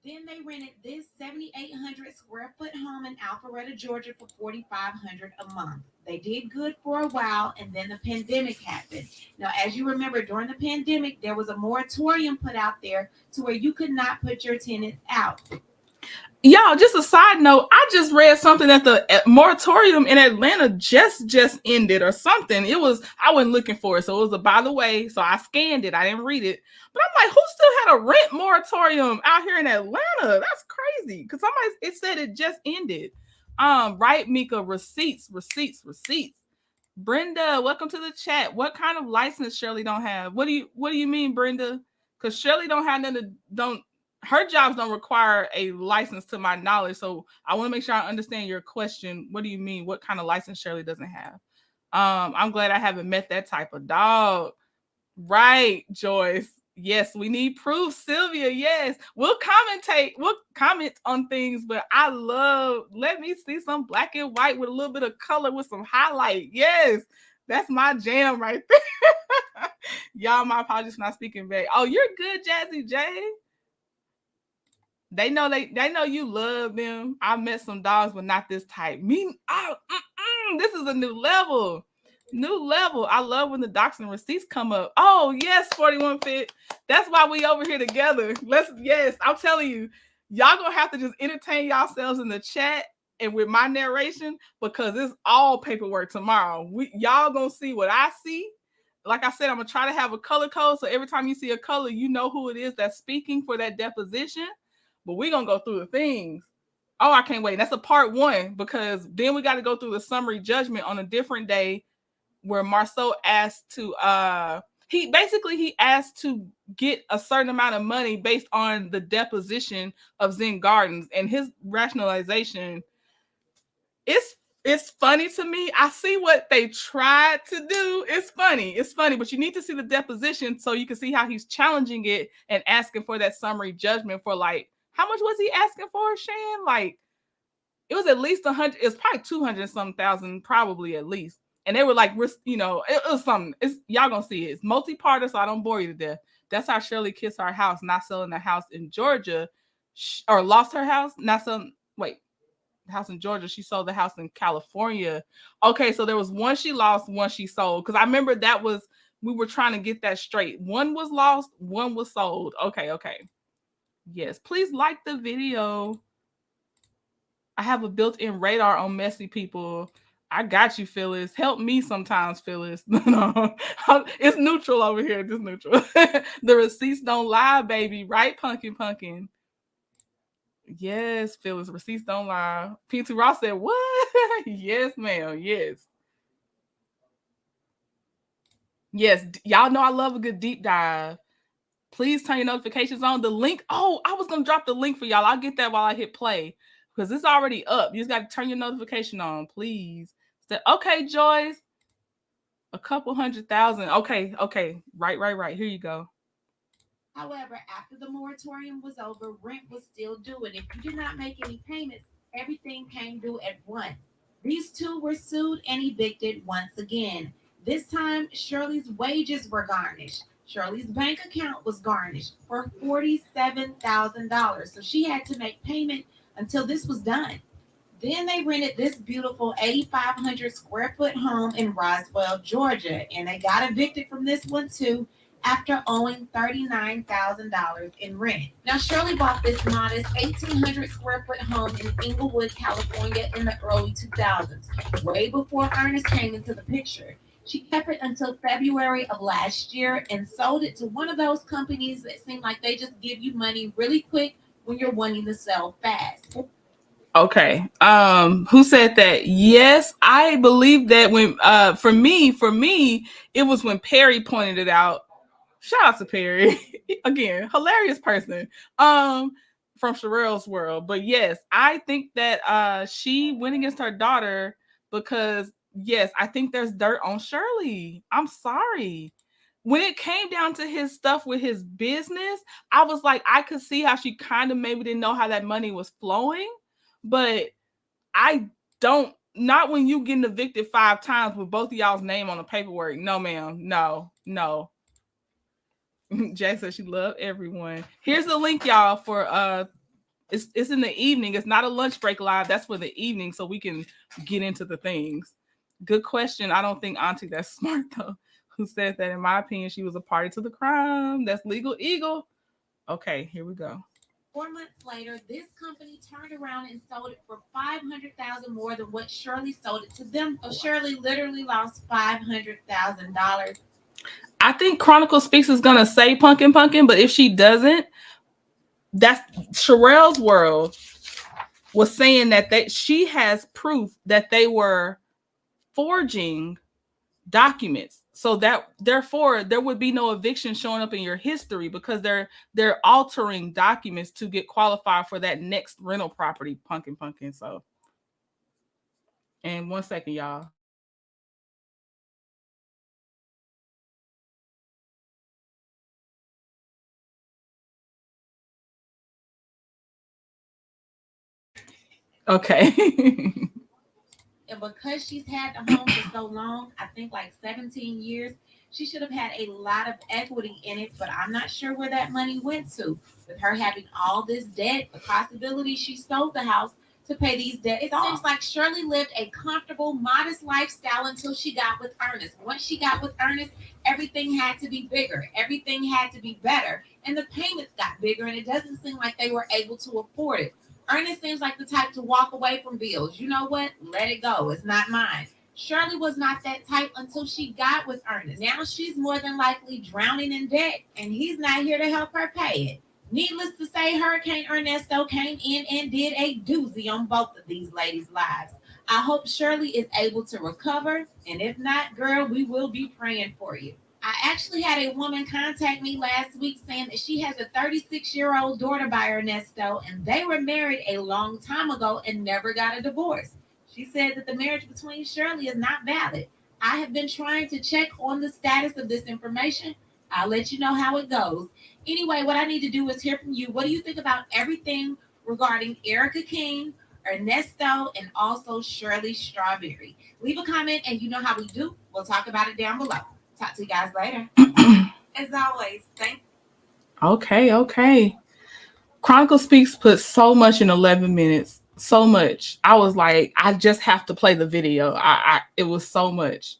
Then they rented this 7,800 square foot home in Alpharetta, Georgia for $4,500 a month. They did good for a while, and then the pandemic happened. Now, as you remember, during the pandemic, there was a moratorium put out there to where you could not put your tenants out. Y'all, just a side note, I just read something that the moratorium in Atlanta just ended or something. It was, I wasn't looking for it, so it was a by the way, so I scanned it. I didn't read it. But I'm like, who still had a rent moratorium out here in Atlanta? That's crazy. Because it said it just ended. Right, Mika, receipts. Brenda, welcome to the chat. What kind of license Shirley don't have? What do you mean, Brenda? Because Shirley don't have none. Her jobs don't require a license to my knowledge. So I want to make sure I understand your question. What do you mean? What kind of license Shirley doesn't have? I'm glad I haven't met that type of dog. Right, Joyce. Yes, we need proof, Sylvia. Yes, we'll comment on things, but let me see some black and white with a little bit of color with some highlight. Yes, that's my jam right there. Y'all, my apologies for not speaking back. Oh, you're good, Jazzy J. They know you love them. I met some dogs, but not this type. This is a new level. New level. I love when the docs and receipts come up. Oh, yes, 41 Fit. That's why we over here together. Yes, I'm telling you, y'all gonna have to just entertain yourselves in the chat and with my narration because it's all paperwork tomorrow. Y'all gonna see what I see. Like I said, I'm gonna try to have a color code so every time you see a color, you know who it is that's speaking for that deposition. But we're gonna go through the things. Oh, I can't wait. That's a part one because then we got to go through the summary judgment on a different day where Marceau asked to he asked to get a certain amount of money based on the deposition of Zen Gardens, and his rationalization it's funny to me. I see what they tried to do. It's funny, but you need to see the deposition so you can see how he's challenging it and asking for that summary judgment for like how much was he asking for, Shan? Like it was at least 100. It's probably 200 some thousand, probably at least. And they were like, it was something. It's y'all gonna see it. It's multi-parter, so I don't bore you to death. That's how Shirley kissed her house, not selling the house in Georgia, or lost her house, not selling. Wait, the house in Georgia. She sold the house in California. Okay, so there was one she lost, one she sold. Because I remember we were trying to get that straight. One was lost, one was sold. Okay. Yes, please like the video. I have a built-in radar on messy people. I got you, Phyllis. Help me sometimes, Phyllis. No, it's neutral over here. Just neutral. The receipts don't lie, baby. Right, Pumpkin? Yes, Phyllis. Receipts don't lie. P2 Ross said, what? Yes, ma'am. Yes. Yes, y'all know I love a good deep dive. Please turn your notifications on. The link. Oh, I was going to drop the link for y'all. I'll get that while I hit play because it's already up. You just got to turn your notification on, please. Okay, Joyce. A couple 100,000. Okay. Right. Here you go. However, after the moratorium was over, rent was still due, and if you did not make any payments, everything came due at once. These two were sued and evicted once again. This time, Shirley's wages were garnished. Shirley's bank account was garnished for $47,000, so she had to make payment until this was done. Then they rented this beautiful 8,500 square foot home in Roswell, Georgia, and they got evicted from this one too after owing $39,000 in rent. Now, Shirley bought this modest 1,800 square foot home in Inglewood, California in the early 2000s, way before Ernest came into the picture. She kept it until February of last year and sold it to one of those companies that seem like they just give you money really quick when you're wanting to sell fast. Okay. Who said that? Yes, I believe that when for me, it was when Perry pointed it out. Shout out to Perry. Again, hilarious person. From Sharrells world. But yes, I think that she went against her daughter because yes, I think there's dirt on Shirley. I'm sorry. When it came down to his stuff with his business, I was like, I could see how she kind of maybe didn't know how that money was flowing. But I don't, not when you getting evicted 5 times with both of y'all's name on the paperwork. No, ma'am. No. Jay said she loved everyone. Here's the link, y'all, for it's in the evening. It's not a lunch break live. That's for the evening, so we can get into the things. Good question. I don't think Auntie that's smart though. Who said that? In my opinion, she was a party to the crime. That's Legal Eagle. Okay, here we go. 4 months later, this company turned around and sold it for $500,000 more than what Shirley sold it to them. So Shirley literally lost $500,000. I think Chronicle Speaks is gonna say Pumpkin, but if she doesn't, that's Sharrell's world was saying that she has proof that they were forging documents. So that therefore there would be no eviction showing up in your history because they're altering documents to get qualified for that next rental property, Pumpkin. So, and 1 second, y'all. Okay. And because she's had the home for so long, I think like 17 years, she should have had a lot of equity in it, but I'm not sure where that money went to. With her having all this debt, the possibility she sold the house to pay these debts. It seems like Shirley lived a comfortable, modest lifestyle until she got with Ernest. Once she got with Ernest, everything had to be bigger, everything had to be better, and the payments got bigger, and it doesn't seem like they were able to afford it. Ernest seems like the type to walk away from bills. You know what? Let it go. It's not mine. Shirley was not that type until she got with Ernest. Now she's more than likely drowning in debt, and he's not here to help her pay it. Needless to say, Hurricane Ernesto came in and did a doozy on both of these ladies' lives. I hope Shirley is able to recover, and if not, girl, we will be praying for you. I actually had a woman contact me last week saying that she has a 36-year-old daughter by Ernesto, and they were married a long time ago and never got a divorce. She said that the marriage between Shirley is not valid. I have been trying to check on the status of this information. I'll let you know how it goes. Anyway, what I need to do is hear from you. What do you think about everything regarding Ericka King, Ernesto, and also Shirley Strawberry? Leave a comment, and you know how we do. We'll talk about it down below. Talk to you guys later. As always, thank you. Okay. Chronicle Speaks put so much in 11 minutes. So much. I was like, I just have to play the video. It was so much.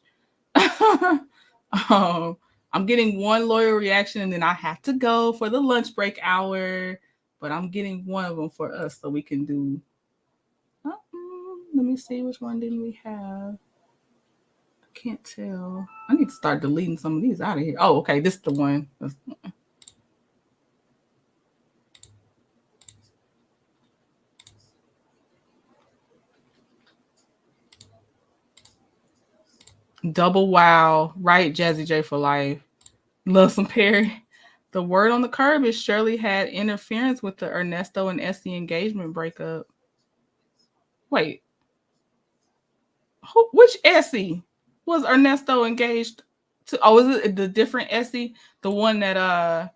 I'm getting one loyal reaction, and then I have to go for the lunch break hour. But I'm getting one of them for us so we can do. Let me see, which one didn't we have? I can't tell. I need to start deleting some of these out of here. Oh, okay. This is the one. Double wow. Right, Jazzy J for life. Love some Perry. The word on the curb is Shirley had interference with the Ernesto and Essie engagement breakup. Wait. Which Essie was Ernesto engaged to? Oh, is it the different Essie? The one that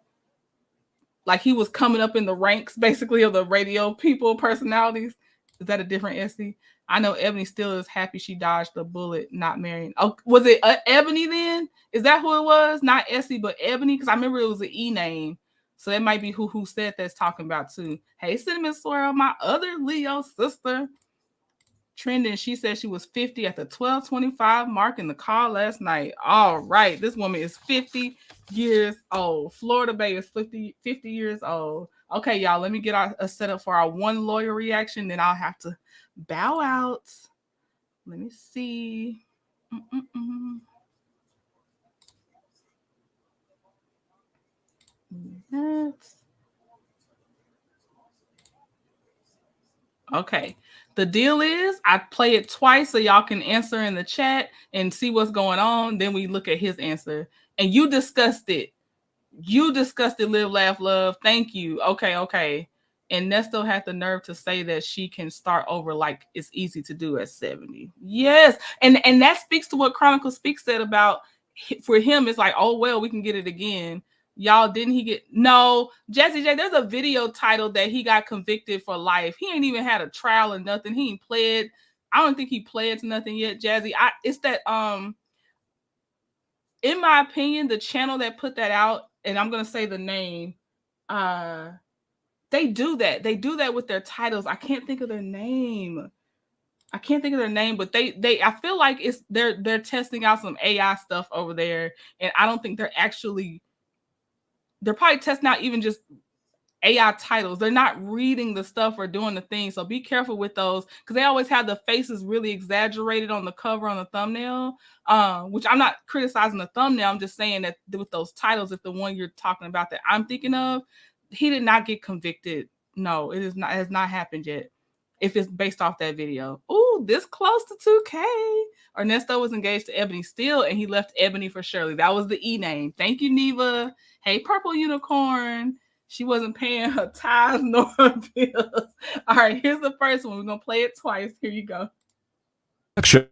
like he was coming up in the ranks basically of the radio people personalities? Is that a different Essie? I know Ebony still is happy she dodged the bullet, not marrying. Oh, was it Ebony then? Is that who it was? Not Essie, but Ebony? Because I remember it was an E name. So that might be who said that's talking about too. Hey, Cinnamon Swirl, my other Leo sister. Trending, she said she was 50 at the 12:25 mark in the car last night. All right, this woman is 50 years old. Florida Bay is 50 years old. Okay, y'all, let me get a setup for our one lawyer reaction, then I'll have to bow out. Let me see. Okay. The deal is I play it twice so y'all can answer in the chat and see what's going on. Then we look at his answer. And you discussed it. Live, laugh, love. Thank you. Okay. And Nesto had the nerve to say that she can start over like it's easy to do at 70. Yes. And that speaks to what Chronicle Speaks said about for him. It's like, oh, well, we can get it again. Y'all, didn't he get no Jesse J? There's a video titled that he got convicted for life. He ain't even had a trial or nothing. He ain't pled. I don't think he pled to nothing yet, Jazzy. It's that in my opinion, the channel that put that out, and I'm gonna say the name, they do that. They do that with their titles. I can't think of their name. But they I feel like they're testing out some AI stuff over there, and I don't think they're probably testing out even just AI titles. They're not reading the stuff or doing the thing. So be careful with those because they always have the faces really exaggerated on the cover on the thumbnail, which I'm not criticizing the thumbnail. I'm just saying that with those titles, if the one you're talking about that I'm thinking of, he did not get convicted. No, it has not happened yet. If it's based off that video. Ooh, this close to 2K. Ernesto was engaged to Ebony Steele, and he left Ebony for Shirley. That was the E name. Thank you, Neva. Hey, Purple Unicorn. She wasn't paying her tithes nor her bills. All right, here's the first one. We're going to play it twice. Here you go. Action.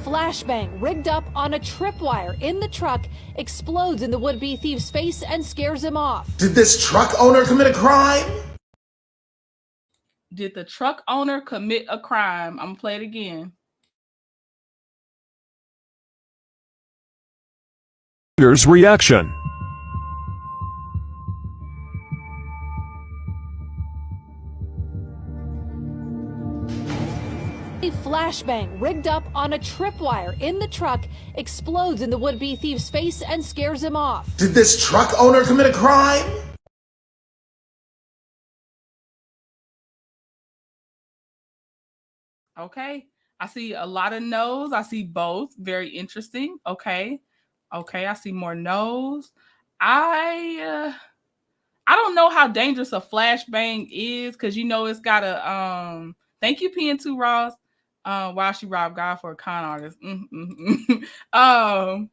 flashbang rigged up on a tripwire in the truck explodes in the would-be thief's face and scares him off. Did this truck owner commit a crime? Did the truck owner commit a crime? I'm gonna play it again. Here's reaction. A flashbang rigged up on a tripwire in the truck explodes in the would-be thief's face and scares him off. Did this truck owner commit a crime? Okay. I see a lot of no's. I see both. Very interesting. Okay. Okay. I see more no's. I don't know how dangerous a flashbang is because it's got a thank you PN2 Ross. While she robbed God for a con artist. I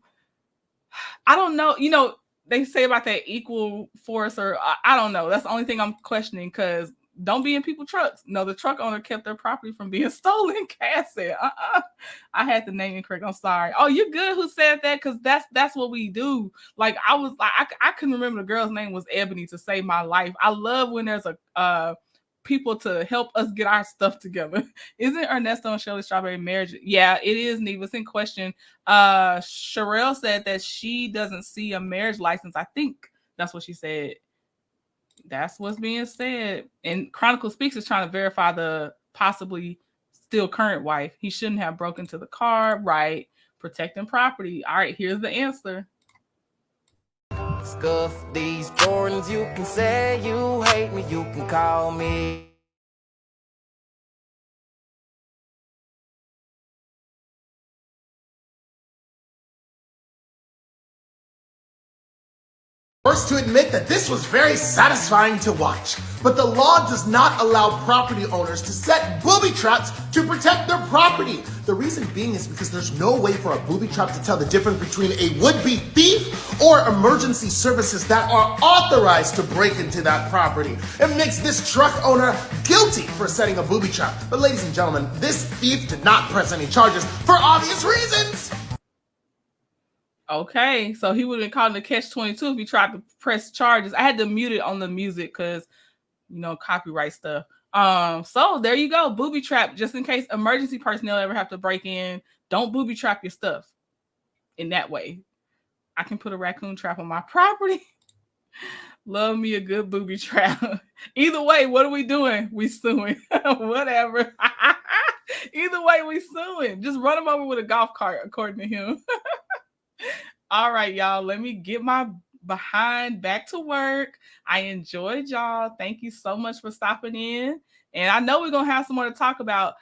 don't know. They say about that equal force, or I don't know. That's the only thing I'm questioning because don't be in people's trucks. No, the truck owner kept their property from being stolen. Cass said, I had the name incorrect. I'm sorry. Oh, you're good who said that because that's what we do. Like I couldn't remember the girl's name was Ebony to save my life. I love when there's a people to help us get our stuff together. Isn't Ernesto and Shirley Strawberry marriage? Yeah, it is, Neva. It's in question. Sharrells said that she doesn't see a marriage license. I think that's what she said. That's what's being said. And Chronicle Speaks is trying to verify the possibly still current wife. He shouldn't have broken into the car. Right. Protecting property. All right, here's the answer. Scuff these Jordans, you can say you hate me, you can call me. First to admit that this was very satisfying to watch, but the law does not allow property owners to set booby traps to protect their property. The reason being is because there's no way for a booby trap to tell the difference between a would-be thief or emergency services that are authorized to break into that property. It makes this truck owner guilty for setting a booby trap. But ladies and gentlemen, this thief did not press any charges for obvious reasons. Okay, so he would have been caught in the catch-22 if he tried to press charges. I had to mute it on the music because, copyright stuff. So there you go, booby trap. Just in case emergency personnel ever have to break in, don't booby trap your stuff in that way. I can put a raccoon trap on my property. Love me a good booby trap. Either way, what are we doing? We suing. Whatever. Either way, we suing. Just run him over with a golf cart, according to him. All right, y'all. Let me get my behind back to work. I enjoyed y'all. Thank you so much for stopping in. And I know we're going to have some more to talk about.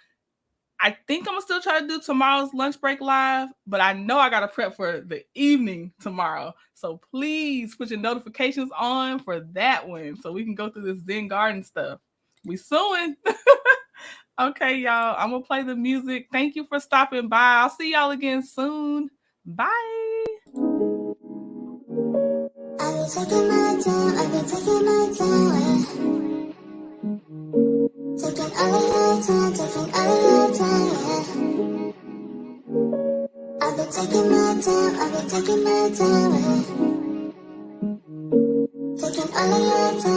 I think I'm going to still try to do tomorrow's lunch break live, but I know I got to prep for the evening tomorrow. So please put your notifications on for that one so we can go through this Zen Garden stuff. We suing. Okay, y'all. I'm going to play the music. Thank you for stopping by. I'll see y'all again soon. Bye. I've been taking my time, taking all of your time, taking all of your time, I've been taking my time, taking all of your time.